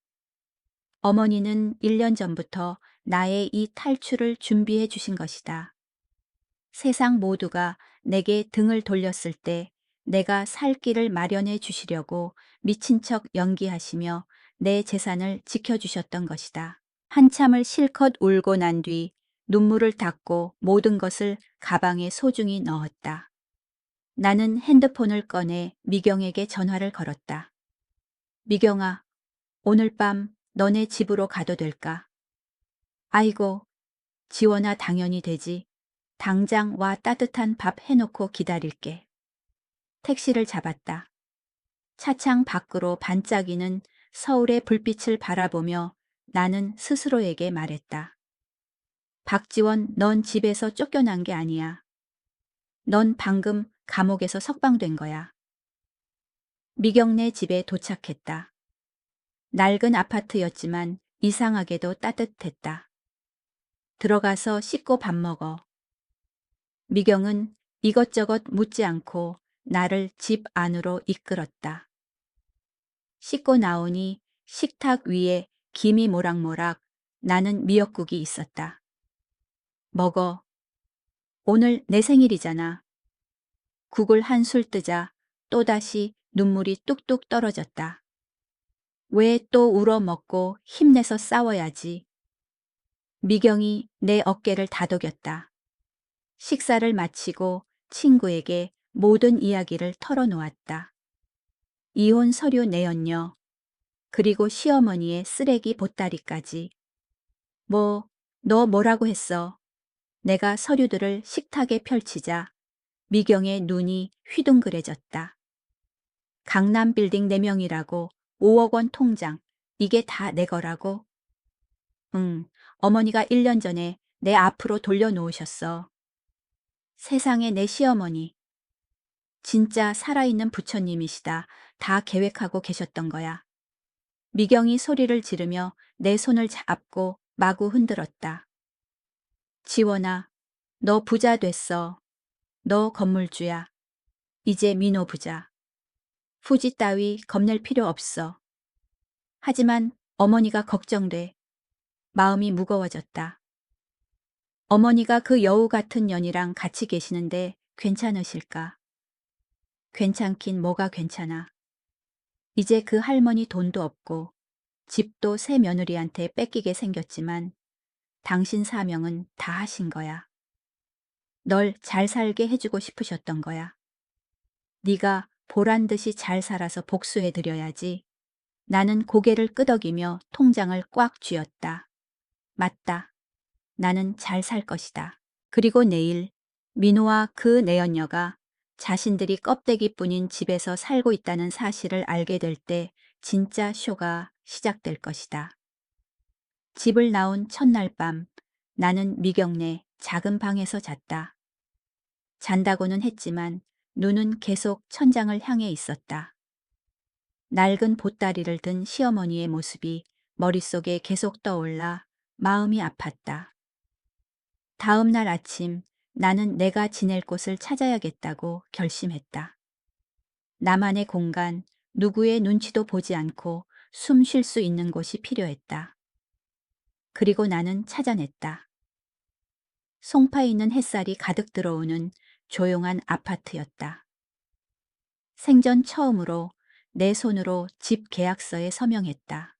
어머니는 1년 전부터 나의 이 탈출을 준비해 주신 것이다. 세상 모두가 내게 등을 돌렸을 때 내가 살 길을 마련해 주시려고 미친 척 연기하시며 내 재산을 지켜주셨던 것이다. 한참을 실컷 울고 난 뒤 눈물을 닦고 모든 것을 가방에 소중히 넣었다. 나는 핸드폰을 꺼내 미경에게 전화를 걸었다. 미경아, 오늘 밤 너네 집으로 가도 될까? 아이고, 지원아 당연히 되지. 당장 와 따뜻한 밥 해놓고 기다릴게. 택시를 잡았다. 차창 밖으로 반짝이는 서울의 불빛을 바라보며 나는 스스로에게 말했다. 박지원, 넌 집에서 쫓겨난 게 아니야. 넌 방금 감옥에서 석방된 거야. 미경네 집에 도착했다. 낡은 아파트였지만 이상하게도 따뜻했다. 들어가서 씻고 밥 먹어. 미경은 이것저것 묻지 않고 나를 집 안으로 이끌었다. 씻고 나오니 식탁 위에 김이 모락모락 나는 미역국이 있었다. 먹어. 오늘 내 생일이잖아. 국을 한술 뜨자 또다시 눈물이 뚝뚝 떨어졌다. 왜 또 울어먹고 힘내서 싸워야지. 미경이 내 어깨를 다독였다. 식사를 마치고 친구에게 모든 이야기를 털어놓았다. 이혼 서류 내연녀, 그리고 시어머니의 쓰레기 보따리까지. 너 뭐라고 했어? 내가 서류들을 식탁에 펼치자 미경의 눈이 휘둥그레졌다. 강남 빌딩 4명이라고 5억 원 통장, 이게 다 내 거라고? 응, 어머니가 1년 전에 내 앞으로 돌려놓으셨어. 세상에 내 시어머니. 진짜 살아있는 부처님이시다. 다 계획하고 계셨던 거야. 미경이 소리를 지르며 내 손을 잡고 마구 흔들었다. 지원아, 너 부자 됐어. 너 건물주야. 이제 민호 부자. 후지 따위 겁낼 필요 없어. 하지만 어머니가 걱정돼. 마음이 무거워졌다. 어머니가 그 여우 같은 년이랑 같이 계시는데 괜찮으실까? 괜찮긴 뭐가 괜찮아. 이제 그 할머니 돈도 없고 집도 새 며느리한테 뺏기게 생겼지만 당신 사명은 다 하신 거야. 널 잘 살게 해주고 싶으셨던 거야. 네가 보란 듯이 잘 살아서 복수해드려야지. 나는 고개를 끄덕이며 통장을 꽉 쥐었다. 맞다. 나는 잘 살 것이다. 그리고 내일 민호와 그 내연녀가 자신들이 껍데기뿐인 집에서 살고 있다는 사실을 알게 될 때 진짜 쇼가 시작될 것이다. 집을 나온 첫날 밤 나는 미경네 작은 방에서 잤다. 잔다고는 했지만 눈은 계속 천장을 향해 있었다. 낡은 보따리를 든 시어머니의 모습이 머릿속에 계속 떠올라 마음이 아팠다. 다음 날 아침 나는 내가 지낼 곳을 찾아야겠다고 결심했다. 나만의 공간, 누구의 눈치도 보지 않고 숨 쉴 수 있는 곳이 필요했다. 그리고 나는 찾아냈다. 송파 있는 햇살이 가득 들어오는 조용한 아파트였다. 생전 처음으로 내 손으로 집 계약서에 서명했다.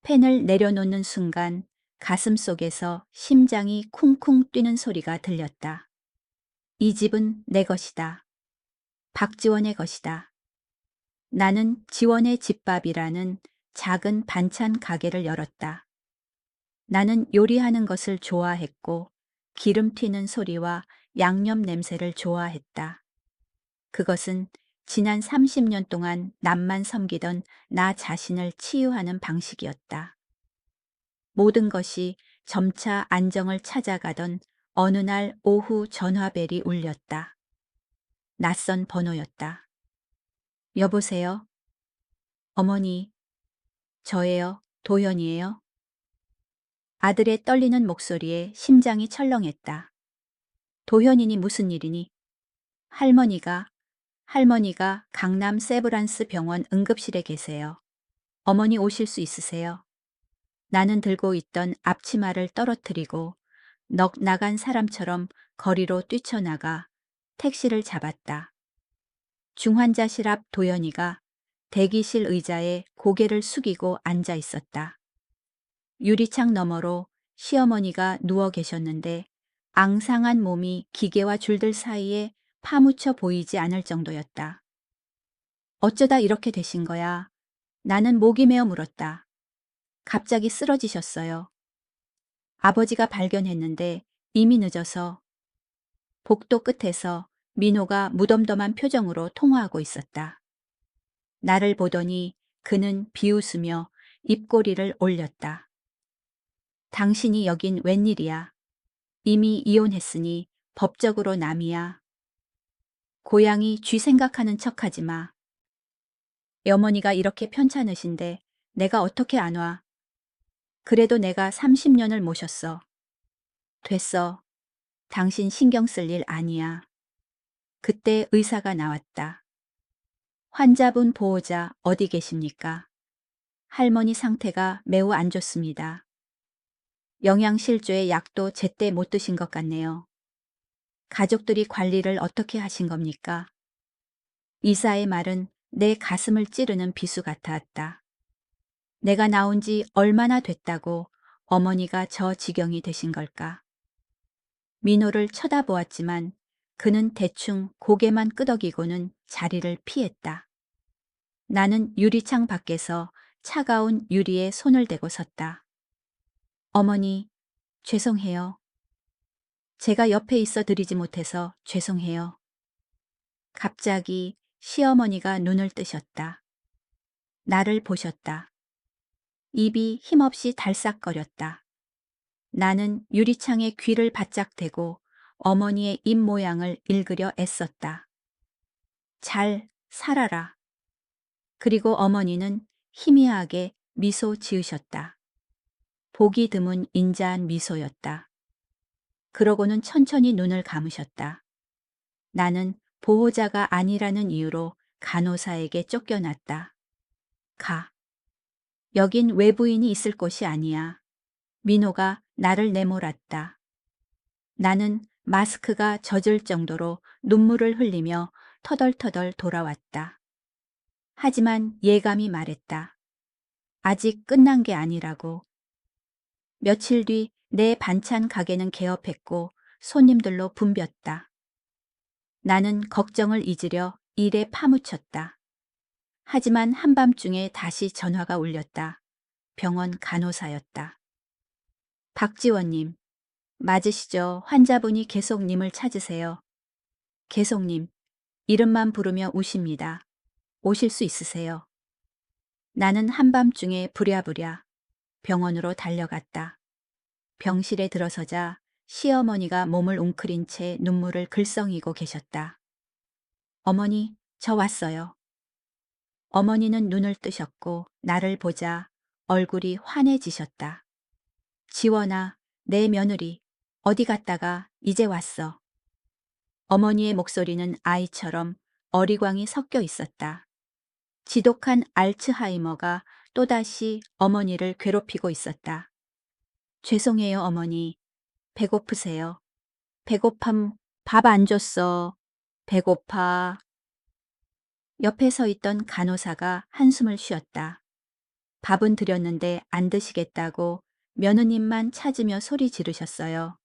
펜을 내려놓는 순간 가슴 속에서 심장이 쿵쿵 뛰는 소리가 들렸다. 이 집은 내 것이다. 박지원의 것이다. 나는 지원의 집밥이라는 작은 반찬 가게를 열었다. 나는 요리하는 것을 좋아했고 기름 튀는 소리와 양념 냄새를 좋아했다. 그것은 지난 30년 동안 남만 섬기던 나 자신을 치유하는 방식이었다. 모든 것이 점차 안정을 찾아가던 어느 날 오후 전화벨이 울렸다. 낯선 번호였다. 여보세요? 어머니, 저예요. 도현이에요. 아들의 떨리는 목소리에 심장이 철렁했다. 도현이니 무슨 일이니? 할머니가 강남 세브란스 병원 응급실에 계세요. 어머니 오실 수 있으세요? 나는 들고 있던 앞치마를 떨어뜨리고 넋 나간 사람처럼 거리로 뛰쳐나가 택시를 잡았다. 중환자실 앞 도연이가 대기실 의자에 고개를 숙이고 앉아 있었다. 유리창 너머로 시어머니가 누워 계셨는데 앙상한 몸이 기계와 줄들 사이에 파묻혀 보이지 않을 정도였다. 어쩌다 이렇게 되신 거야? 나는 목이 메어 물었다. 갑자기 쓰러지셨어요. 아버지가 발견했는데 이미 늦어서. 복도 끝에서 민호가 무덤덤한 표정으로 통화하고 있었다. 나를 보더니 그는 비웃으며 입꼬리를 올렸다. 당신이 여긴 웬일이야? 이미 이혼했으니 법적으로 남이야. 고양이 쥐 생각하는 척하지 마. 어머니가 이렇게 편찮으신데 내가 어떻게 안 와? 그래도 내가 30년을 모셨어. 됐어. 당신 신경 쓸 일 아니야. 그때 의사가 나왔다. 환자분 보호자 어디 계십니까? 할머니 상태가 매우 안 좋습니다. 영양실조의 약도 제때 못 드신 것 같네요. 가족들이 관리를 어떻게 하신 겁니까? 이사의 말은 내 가슴을 찌르는 비수 같았다. 내가 나온 지 얼마나 됐다고 어머니가 저 지경이 되신 걸까? 민호를 쳐다보았지만 그는 대충 고개만 끄덕이고는 자리를 피했다. 나는 유리창 밖에서 차가운 유리에 손을 대고 섰다. 어머니, 죄송해요. 제가 옆에 있어 드리지 못해서 죄송해요. 갑자기 시어머니가 눈을 뜨셨다. 나를 보셨다. 입이 힘없이 달싹거렸다. 나는 유리창에 귀를 바짝 대고 어머니의 입 모양을 읽으려 애썼다. 잘 살아라. 그리고 어머니는 희미하게 미소 지으셨다. 보기 드문 인자한 미소였다. 그러고는 천천히 눈을 감으셨다. 나는 보호자가 아니라는 이유로 간호사에게 쫓겨났다. 가. 여긴 외부인이 있을 곳이 아니야. 민호가 나를 내몰았다. 나는 마스크가 젖을 정도로 눈물을 흘리며 터덜터덜 돌아왔다. 하지만 예감이 말했다. 아직 끝난 게 아니라고. 며칠 뒤 내 반찬 가게는 개업했고 손님들로 붐볐다. 나는 걱정을 잊으려 일에 파묻혔다. 하지만 한밤중에 다시 전화가 울렸다. 병원 간호사였다. 박지원님, 맞으시죠? 환자분이 계속 님을 찾으세요. 계속님, 이름만 부르며 우십니다. 오실 수 있으세요? 나는 한밤중에 부랴부랴 병원으로 달려갔다. 병실에 들어서자 시어머니가 몸을 웅크린 채 눈물을 글썽이고 계셨다. 어머니, 저 왔어요. 어머니는 눈을 뜨셨고 나를 보자 얼굴이 환해지셨다. 지원아, 내 며느리, 어디 갔다가 이제 왔어. 어머니의 목소리는 아이처럼 어리광이 섞여 있었다. 지독한 알츠하이머가 또다시 어머니를 괴롭히고 있었다. 죄송해요, 어머니. 배고프세요. 배고픔 밥 안 줬어. 배고파. 옆에 서 있던 간호사가 한숨을 쉬었다. 밥은 드렸는데 안 드시겠다고 며느님만 찾으며 소리 지르셨어요.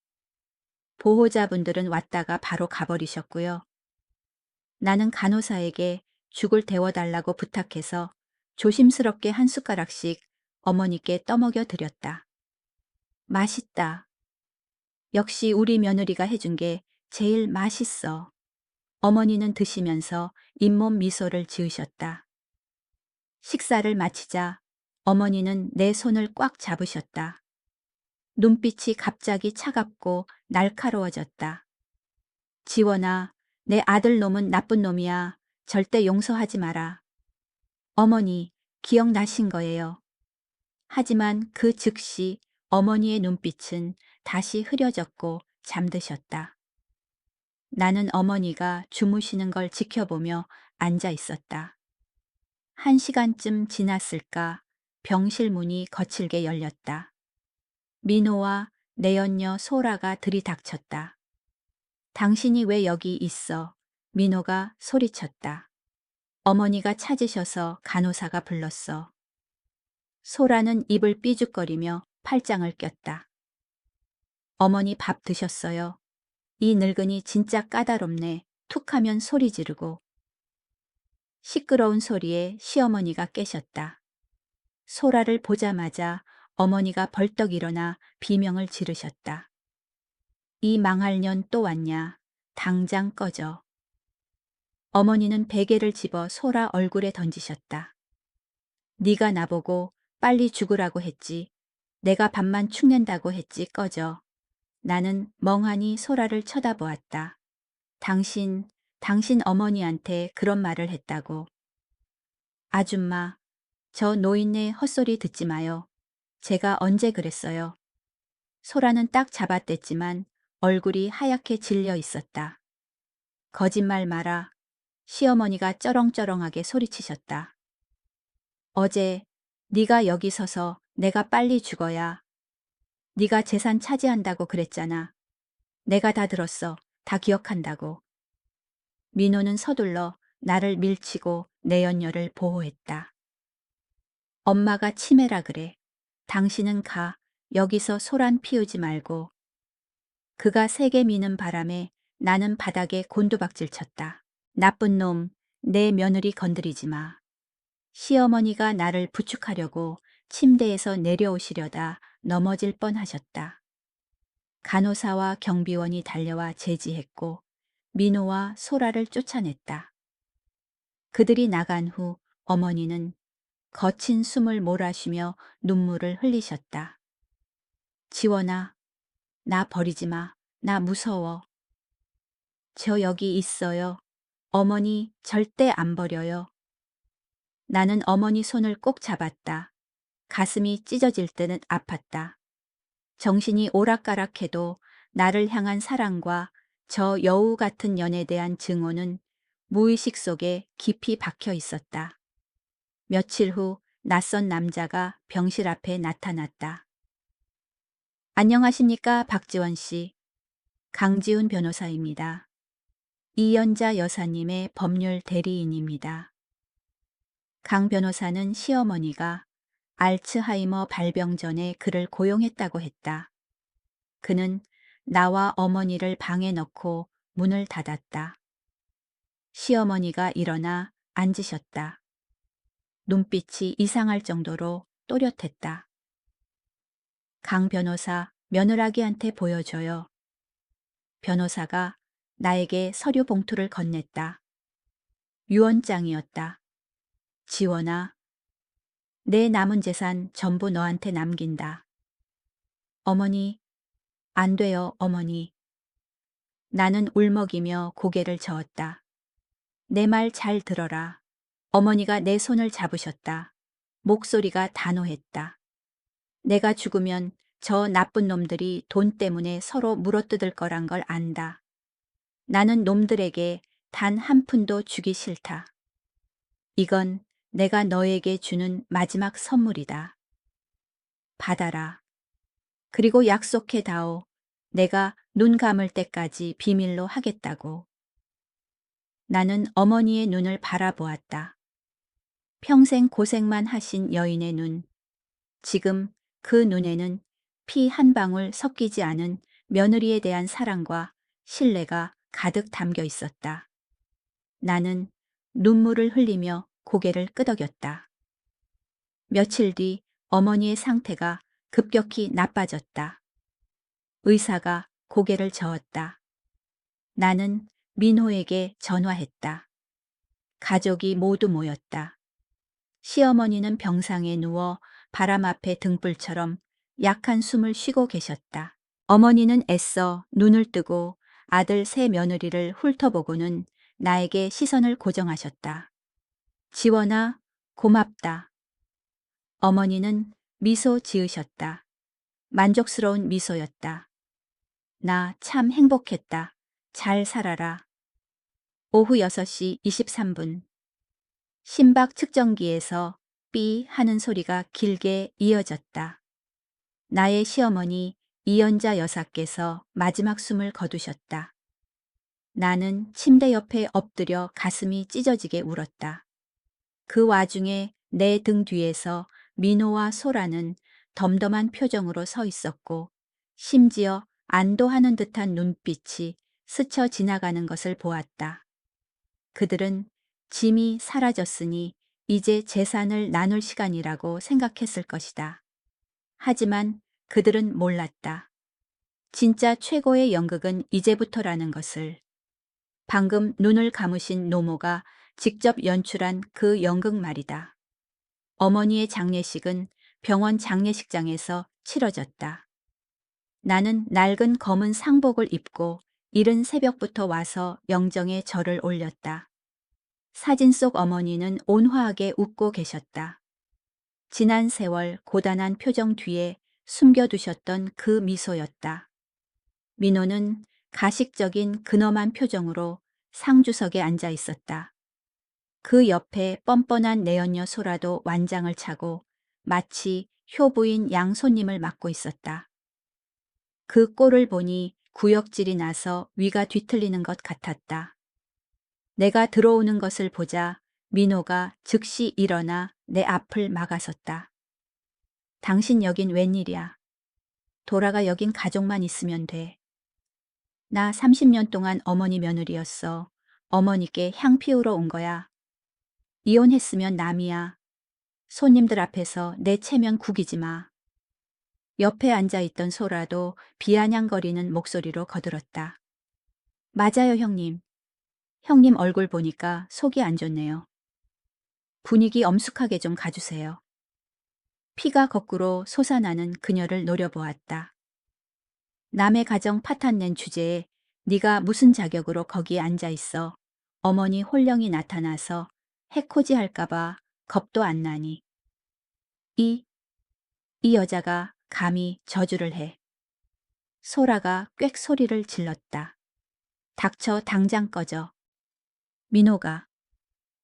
보호자분들은 왔다가 바로 가버리셨고요. 나는 간호사에게 죽을 데워달라고 부탁해서 조심스럽게 한 숟가락씩 어머니께 떠먹여 드렸다. 맛있다. 역시 우리 며느리가 해준 게 제일 맛있어. 어머니는 드시면서 잇몸 미소를 지으셨다. 식사를 마치자 어머니는 내 손을 꽉 잡으셨다. 눈빛이 갑자기 차갑고 날카로워졌다. 지원아, 내 아들 놈은 나쁜 놈이야. 절대 용서하지 마라. 어머니, 기억나신 거예요. 하지만 그 즉시 어머니의 눈빛은 다시 흐려졌고 잠드셨다. 나는 어머니가 주무시는 걸 지켜보며 앉아 있었다. 1시간쯤 지났을까 병실 문이 거칠게 열렸다. 민호와 내연녀 소라가 들이닥쳤다. 당신이 왜 여기 있어? 민호가 소리쳤다. 어머니가 찾으셔서 간호사가 불렀어. 소라는 입을 삐죽거리며 팔짱을 꼈다. 어머니 밥 드셨어요? 이 늙은이 진짜 까다롭네. 툭하면 소리 지르고. 시끄러운 소리에 시어머니가 깨셨다. 소라를 보자마자 어머니가 벌떡 일어나 비명을 지르셨다. 이 망할 년 또 왔냐. 당장 꺼져. 어머니는 베개를 집어 소라 얼굴에 던지셨다. 네가 나보고 빨리 죽으라고 했지. 내가 밥만 축낸다고 했지. 꺼져. 나는 멍하니 소라를 쳐다보았다. 당신 어머니한테 그런 말을 했다고. 아줌마, 저 노인네 헛소리 듣지 마요. 제가 언제 그랬어요. 소라는 딱 잡아댔지만 얼굴이 하얗게 질려 있었다. 거짓말 마라. 시어머니가 쩌렁쩌렁하게 소리치셨다. 어제 네가 여기 서서 내가 빨리 죽어야 네가 재산 차지한다고 그랬잖아. 내가 다 들었어. 다 기억한다고. 민호는 서둘러 나를 밀치고 내연녀를 보호했다. 엄마가 치매라 그래. 당신은 가. 여기서 소란 피우지 말고. 그가 세게 미는 바람에 나는 바닥에 곤두박질 쳤다. 나쁜 놈, 내 며느리 건드리지 마. 시어머니가 나를 부축하려고 침대에서 내려오시려다 넘어질 뻔하셨다. 간호사와 경비원이 달려와 제지했고 민호와 소라를 쫓아냈다. 그들이 나간 후 어머니는 거친 숨을 몰아쉬며 눈물을 흘리셨다. 지원아, 나 버리지 마. 나 무서워. 저 여기 있어요. 어머니 절대 안 버려요. 나는 어머니 손을 꼭 잡았다. 가슴이 찢어질 듯 아팠다. 정신이 오락가락해도 나를 향한 사랑과 저 여우 같은 년에 대한 증오는 무의식 속에 깊이 박혀 있었다. 며칠 후 낯선 남자가 병실 앞에 나타났다. 안녕하십니까, 박지원 씨. 강지훈 변호사입니다. 이연자 여사님의 법률 대리인입니다. 강 변호사는 시어머니가 알츠하이머 발병 전에 그를 고용했다고 했다. 그는 나와 어머니를 방에 넣고 문을 닫았다. 시어머니가 일어나 앉으셨다. 눈빛이 이상할 정도로 또렷했다. 강 변호사, 며느라기한테 보여줘요. 변호사가 나에게 서류 봉투를 건넸다. 유언장이었다. 지원아, 내 남은 재산 전부 너한테 남긴다. 어머니, 안 돼요, 어머니. 나는 울먹이며 고개를 저었다. 내 말 잘 들어라. 어머니가 내 손을 잡으셨다. 목소리가 단호했다. 내가 죽으면 저 나쁜 놈들이 돈 때문에 서로 물어뜯을 거란 걸 안다. 나는 놈들에게 단 한 푼도 주기 싫다. 이건 내가 너에게 주는 마지막 선물이다. 받아라. 그리고 약속해 다오. 내가 눈 감을 때까지 비밀로 하겠다고. 나는 어머니의 눈을 바라보았다. 평생 고생만 하신 여인의 눈. 지금 그 눈에는 피 한 방울 섞이지 않은 며느리에 대한 사랑과 신뢰가 가득 담겨 있었다. 나는 눈물을 흘리며 고개를 끄덕였다. 며칠 뒤 어머니의 상태가 급격히 나빠졌다. 의사가 고개를 저었다. 나는 민호에게 전화했다. 가족이 모두 모였다. 시어머니는 병상에 누워 바람 앞에 등불처럼 약한 숨을 쉬고 계셨다. 어머니는 애써 눈을 뜨고 아들 새 며느리를 훑어보고는 나에게 시선을 고정하셨다. 지원아, 고맙다. 어머니는 미소 지으셨다. 만족스러운 미소였다. 나 참 행복했다. 잘 살아라. 오후 6시 23분. 심박 측정기에서 삐 하는 소리가 길게 이어졌다. 나의 시어머니 이연자 여사께서 마지막 숨을 거두셨다. 나는 침대 옆에 엎드려 가슴이 찢어지게 울었다. 그 와중에 내 등 뒤에서 민호와 소라는 덤덤한 표정으로 서 있었고 심지어 안도하는 듯한 눈빛이 스쳐 지나가는 것을 보았다. 그들은 짐이 사라졌으니 이제 재산을 나눌 시간이라고 생각했을 것이다. 하지만 그들은 몰랐다. 진짜 최고의 연극은 이제부터라는 것을. 방금 눈을 감으신 노모가 직접 연출한 그 연극 말이다. 어머니의 장례식은 병원 장례식장에서 치러졌다. 나는 낡은 검은 상복을 입고 이른 새벽부터 와서 영정에 절을 올렸다. 사진 속 어머니는 온화하게 웃고 계셨다. 지난 세월 고단한 표정 뒤에 숨겨두셨던 그 미소였다. 민호는 가식적인 근엄한 표정으로 상주석에 앉아 있었다. 그 옆에 뻔뻔한 내연녀 소라도 완장을 차고 마치 효부인 양손님을 맡고 있었다. 그 꼴을 보니 구역질이 나서 위가 뒤틀리는 것 같았다. 내가 들어오는 것을 보자 민호가 즉시 일어나 내 앞을 막아섰다. 당신 여긴 웬일이야? 돌아가 여긴 가족만 있으면 돼. 나 30년 동안 어머니 며느리였어. 어머니께 향 피우러 온 거야. 이혼했으면 남이야. 손님들 앞에서 내 체면 구기지 마. 옆에 앉아있던 소라도 비아냥거리는 목소리로 거들었다. 맞아요, 형님. 형님 얼굴 보니까 속이 안 좋네요. 분위기 엄숙하게 좀 가주세요. 피가 거꾸로 솟아나는 그녀를 노려보았다. 남의 가정 파탄낸 주제에 네가 무슨 자격으로 거기에 앉아있어. 어머니 홀령이 나타나서 해코지 할까봐 겁도 안 나니. 이 여자가 감히 저주를 해. 소라가 꽥 소리를 질렀다. 닥쳐 당장 꺼져. 민호가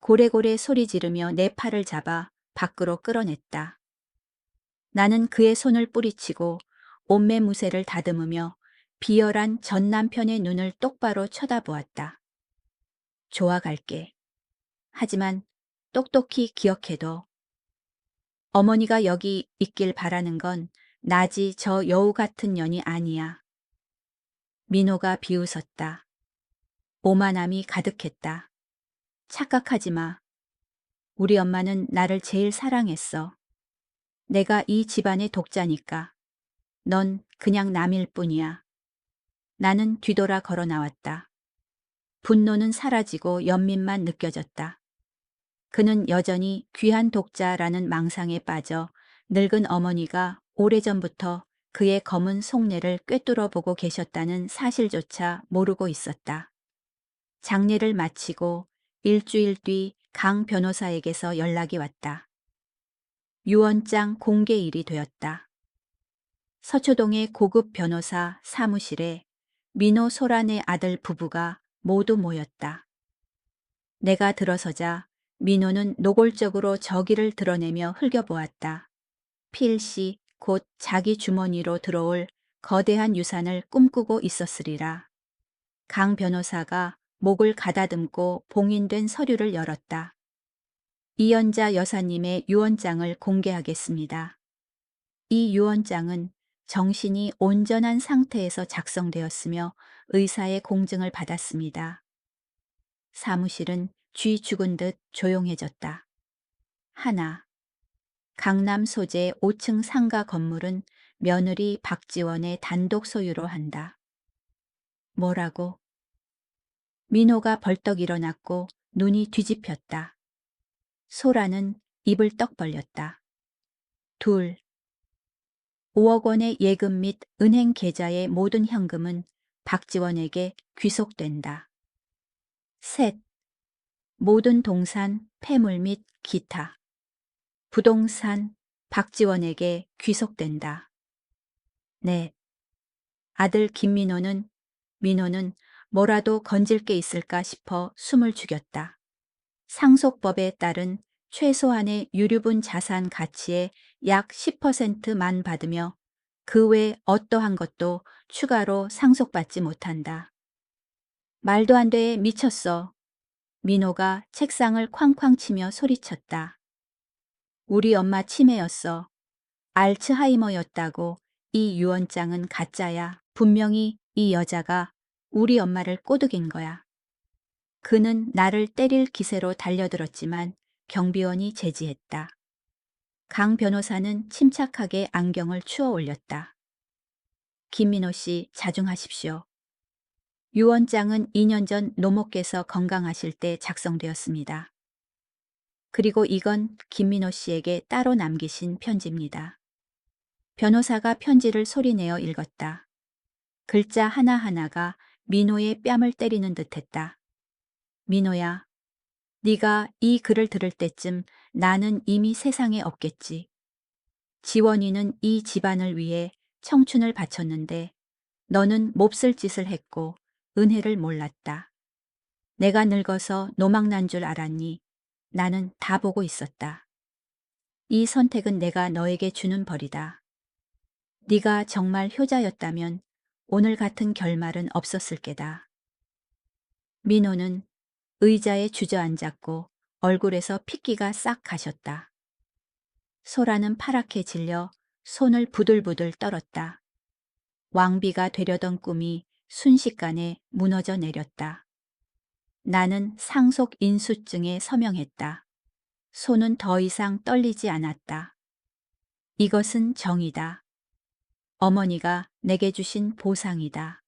고래고래 소리 지르며 내 팔을 잡아 밖으로 끌어냈다. 나는 그의 손을 뿌리치고 옷매무새를 다듬으며 비열한 전 남편의 눈을 똑바로 쳐다보았다. 좋아갈게. 하지만 똑똑히 기억해둬. 어머니가 여기 있길 바라는 건 나지 저 여우 같은 년이 아니야. 민호가 비웃었다. 오만함이 가득했다. 착각하지 마. 우리 엄마는 나를 제일 사랑했어. 내가 이 집안의 독자니까. 넌 그냥 남일 뿐이야. 나는 뒤돌아 걸어 나왔다. 분노는 사라지고 연민만 느껴졌다. 그는 여전히 귀한 독자라는 망상에 빠져 늙은 어머니가 오래전부터 그의 검은 속내를 꿰뚫어 보고 계셨다는 사실조차 모르고 있었다. 장례를 마치고 일주일 뒤 강 변호사에게서 연락이 왔다. 유언장 공개일이 되었다. 서초동의 고급 변호사 사무실에 민호 소란의 아들 부부가 모두 모였다. 내가 들어서자 민호는 노골적으로 저기를 드러내며 흘겨보았다. 필시 곧 자기 주머니로 들어올 거대한 유산을 꿈꾸고 있었으리라. 강 변호사가 목을 가다듬고 봉인된 서류를 열었다. 이연자 여사님의 유언장을 공개하겠습니다. 이 유언장은 정신이 온전한 상태에서 작성되었으며 의사의 공증을 받았습니다. 사무실은 쥐 죽은 듯 조용해졌다. 하나. 강남 소재 5층 상가 건물은 며느리 박지원의 단독 소유로 한다. 뭐라고? 민호가 벌떡 일어났고 눈이 뒤집혔다. 소라는 입을 떡 벌렸다. 둘. 5억 원의 예금 및 은행 계좌의 모든 현금은 박지원에게 귀속된다. 셋. 모든 동산, 폐물 및 기타. 부동산, 박지원에게 귀속된다. 넷. 아들 민호는 뭐라도 건질 게 있을까 싶어 숨을 죽였다. 상속법에 따른 최소한의 유류분 자산 가치의 약 10%만 받으며 그 외 어떠한 것도 추가로 상속받지 못한다. 말도 안 돼, 미쳤어. 민호가 책상을 쾅쾅 치며 소리쳤다. 우리 엄마 치매였어. 알츠하이머였다고. 이 유언장은 가짜야. 분명히 이 여자가 우리 엄마를 꼬드긴 거야. 그는 나를 때릴 기세로 달려들었지만 경비원이 제지했다. 강 변호사는 침착하게 안경을 추어 올렸다. 김민호 씨, 자중하십시오. 유언장은 2년 전 노모께서 건강하실 때 작성되었습니다. 그리고 이건 김민호 씨에게 따로 남기신 편지입니다. 변호사가 편지를 소리내어 읽었다. 글자 하나하나가 민호의 뺨을 때리는 듯했다. 민호야, 네가 이 글을 들을 때쯤 나는 이미 세상에 없겠지. 지원이는 이 집안을 위해 청춘을 바쳤는데 너는 몹쓸 짓을 했고 은혜를 몰랐다. 내가 늙어서 노망난 줄 알았니? 나는 다 보고 있었다. 이 선택은 내가 너에게 주는 벌이다. 네가 정말 효자였다면 오늘 같은 결말은 없었을 게다. 민호는 의자에 주저앉았고 얼굴에서 핏기가 싹 가셨다. 소라는 파랗게 질려 손을 부들부들 떨었다. 왕비가 되려던 꿈이 순식간에 무너져 내렸다. 나는 상속 인수증에 서명했다. 손은 더 이상 떨리지 않았다. 이것은 정이다. 어머니가 내게 주신 보상이다.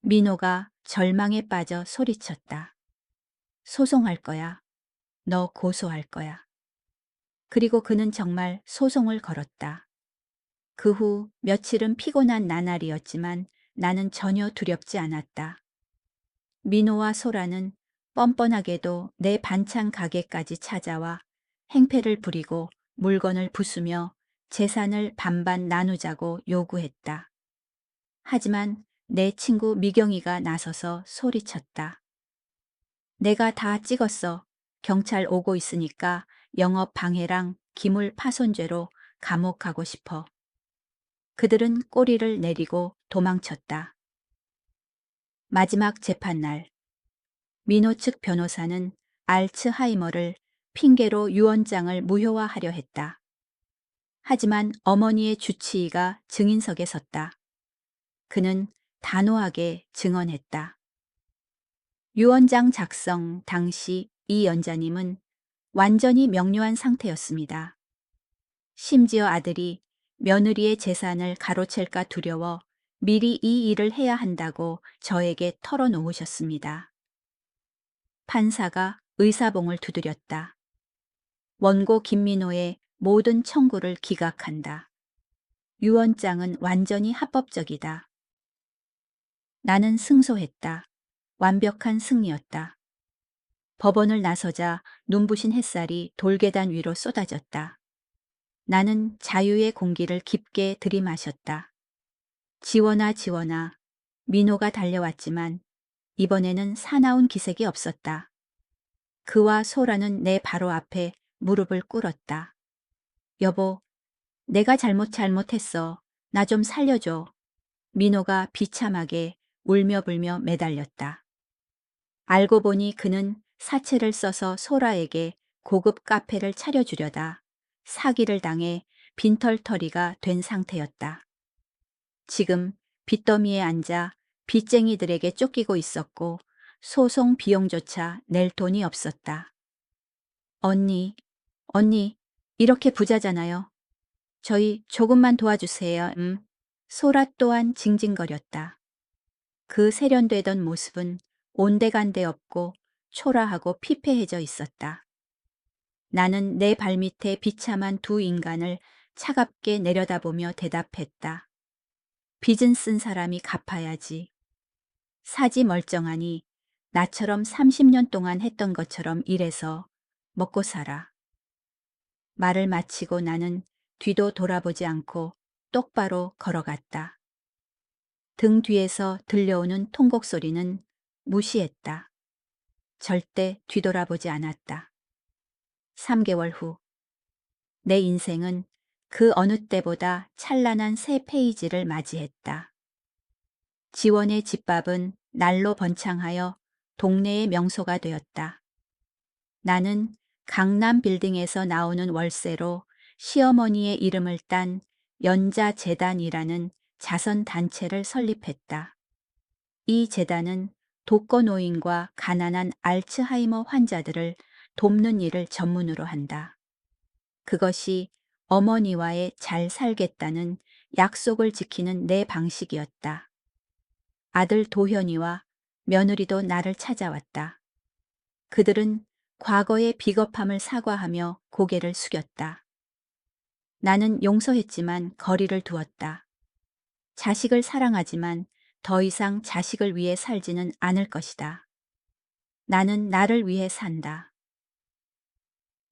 민호가 절망에 빠져 소리쳤다. 소송할 거야. 너 고소할 거야. 그리고 그는 정말 소송을 걸었다. 그 후 며칠은 피곤한 나날이었지만 나는 전혀 두렵지 않았다. 민호와 소라는 뻔뻔하게도 내 반찬 가게까지 찾아와 행패를 부리고 물건을 부수며 재산을 반반 나누자고 요구했다. 하지만 내 친구 미경이가 나서서 소리쳤다. 내가 다 찍었어. 경찰 오고 있으니까 영업 방해랑 기물 파손죄로 감옥 가고 싶어. 그들은 꼬리를 내리고 도망쳤다. 마지막 재판날. 민호 측 변호사는 알츠하이머를 핑계로 유언장을 무효화하려 했다. 하지만 어머니의 주치의가 증인석에 섰다. 그는 단호하게 증언했다. 유언장 작성 당시 이 연자님은 완전히 명료한 상태였습니다. 심지어 아들이 며느리의 재산을 가로챌까 두려워 미리 이 일을 해야 한다고 저에게 털어놓으셨습니다. 판사가 의사봉을 두드렸다. 원고 김민호의 모든 청구를 기각한다. 유언장은 완전히 합법적이다. 나는 승소했다. 완벽한 승리였다. 법원을 나서자 눈부신 햇살이 돌계단 위로 쏟아졌다. 나는 자유의 공기를 깊게 들이마셨다. 지원아, 민호가 달려왔지만 이번에는 사나운 기색이 없었다. 그와 소라는 내 바로 앞에 무릎을 꿇었다. 여보, 내가 잘못했어. 나 좀 살려줘. 민호가 비참하게 울며 불며 매달렸다. 알고 보니 그는 사채를 써서 소라에게 고급 카페를 차려주려다 사기를 당해 빈털터리가 된 상태였다. 지금 빚더미에 앉아 빚쟁이들에게 쫓기고 있었고 소송 비용조차 낼 돈이 없었다. 언니, 이렇게 부자잖아요. 저희 조금만 도와주세요. 소라 또한 징징거렸다. 그 세련되던 모습은 온데간데 없고 초라하고 피폐해져 있었다. 나는 내 발밑에 비참한 두 인간을 차갑게 내려다보며 대답했다. 빚은 쓴 사람이 갚아야지. 사지 멀쩡하니 나처럼 30년 동안 했던 것처럼 일해서 먹고 살아. 말을 마치고 나는 뒤도 돌아보지 않고 똑바로 걸어갔다. 등 뒤에서 들려오는 통곡 소리는 무시했다. 절대 뒤돌아보지 않았다. 3개월 후, 내 인생은 그 어느 때보다 찬란한 새 페이지를 맞이했다. 지원의 집밥은 날로 번창하여 동네의 명소가 되었다. 나는 강남 빌딩에서 나오는 월세로 시어머니의 이름을 딴 연자재단이라는 자선단체를 설립했다. 이 재단은 독거노인과 가난한 알츠하이머 환자들을 돕는 일을 전문으로 한다. 그것이 어머니와의 잘 살겠다는 약속을 지키는 내 방식이었다. 아들 도현이와 며느리도 나를 찾아왔다. 그들은 과거의 비겁함을 사과하며 고개를 숙였다. 나는 용서했지만 거리를 두었다. 자식을 사랑하지만 더 이상 자식을 위해 살지는 않을 것이다. 나는 나를 위해 산다.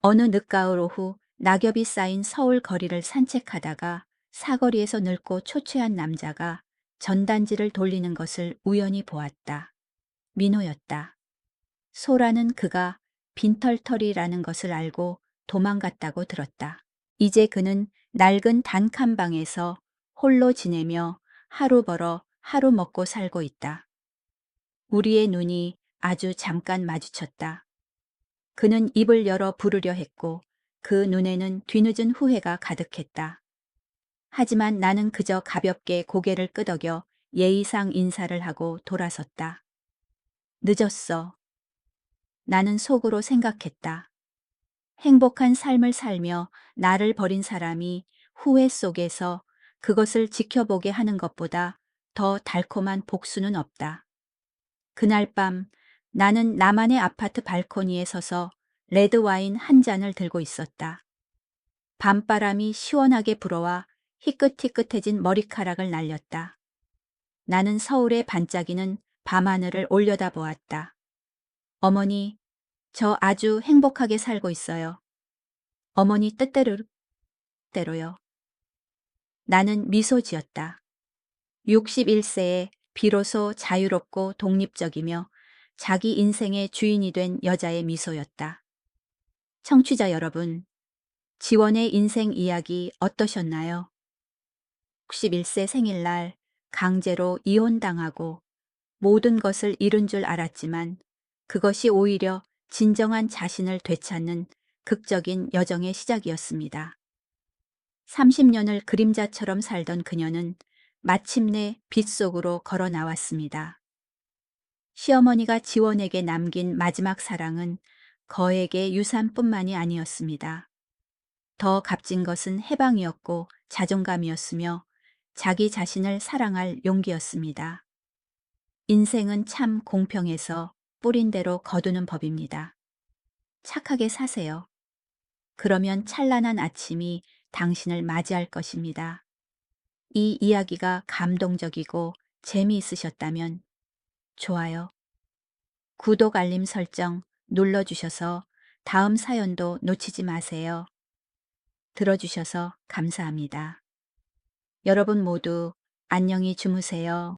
어느 늦가을 오후 낙엽이 쌓인 서울 거리를 산책하다가 사거리에서 늙고 초췌한 남자가 전단지를 돌리는 것을 우연히 보았다. 민호였다. 소라는 그가 빈털터리라는 것을 알고 도망갔다고 들었다. 이제 그는 낡은 단칸방에서 홀로 지내며 하루 벌어 하루 먹고 살고 있다. 우리의 눈이 아주 잠깐 마주쳤다. 그는 입을 열어 부르려 했고 그 눈에는 뒤늦은 후회가 가득했다. 하지만 나는 그저 가볍게 고개를 끄덕여 예의상 인사를 하고 돌아섰다. 늦었어. 나는 속으로 생각했다. 행복한 삶을 살며 나를 버린 사람이 후회 속에서 그것을 지켜보게 하는 것보다 더 달콤한 복수는 없다. 그날 밤 나는 나만의 아파트 발코니에 서서 레드와인 한 잔을 들고 있었다. 밤바람이 시원하게 불어와 희끗희끗해진 머리카락을 날렸다. 나는 서울의 반짝이는 밤하늘을 올려다보았다. 어머니, 저 아주 행복하게 살고 있어요. 어머니 뜻대로요. 나는 미소 지었다. 61세에 비로소 자유롭고 독립적이며 자기 인생의 주인이 된 여자의 미소였다. 청취자 여러분, 지원의 인생 이야기 어떠셨나요? 61세 생일날 강제로 이혼당하고 모든 것을 잃은 줄 알았지만 그것이 오히려 진정한 자신을 되찾는 극적인 여정의 시작이었습니다. 30년을 그림자처럼 살던 그녀는 마침내 빛 속으로 걸어 나왔습니다. 시어머니가 지원에게 남긴 마지막 사랑은 거액의 유산뿐만이 아니었습니다. 더 값진 것은 해방이었고 자존감이었으며 자기 자신을 사랑할 용기였습니다. 인생은 참 공평해서 뿌린 대로 거두는 법입니다. 착하게 사세요. 그러면 찬란한 아침이 당신을 맞이할 것입니다. 이 이야기가 감동적이고 재미있으셨다면 좋아요, 구독 알림 설정 눌러주셔서 다음 사연도 놓치지 마세요. 들어주셔서 감사합니다. 여러분 모두 안녕히 주무세요.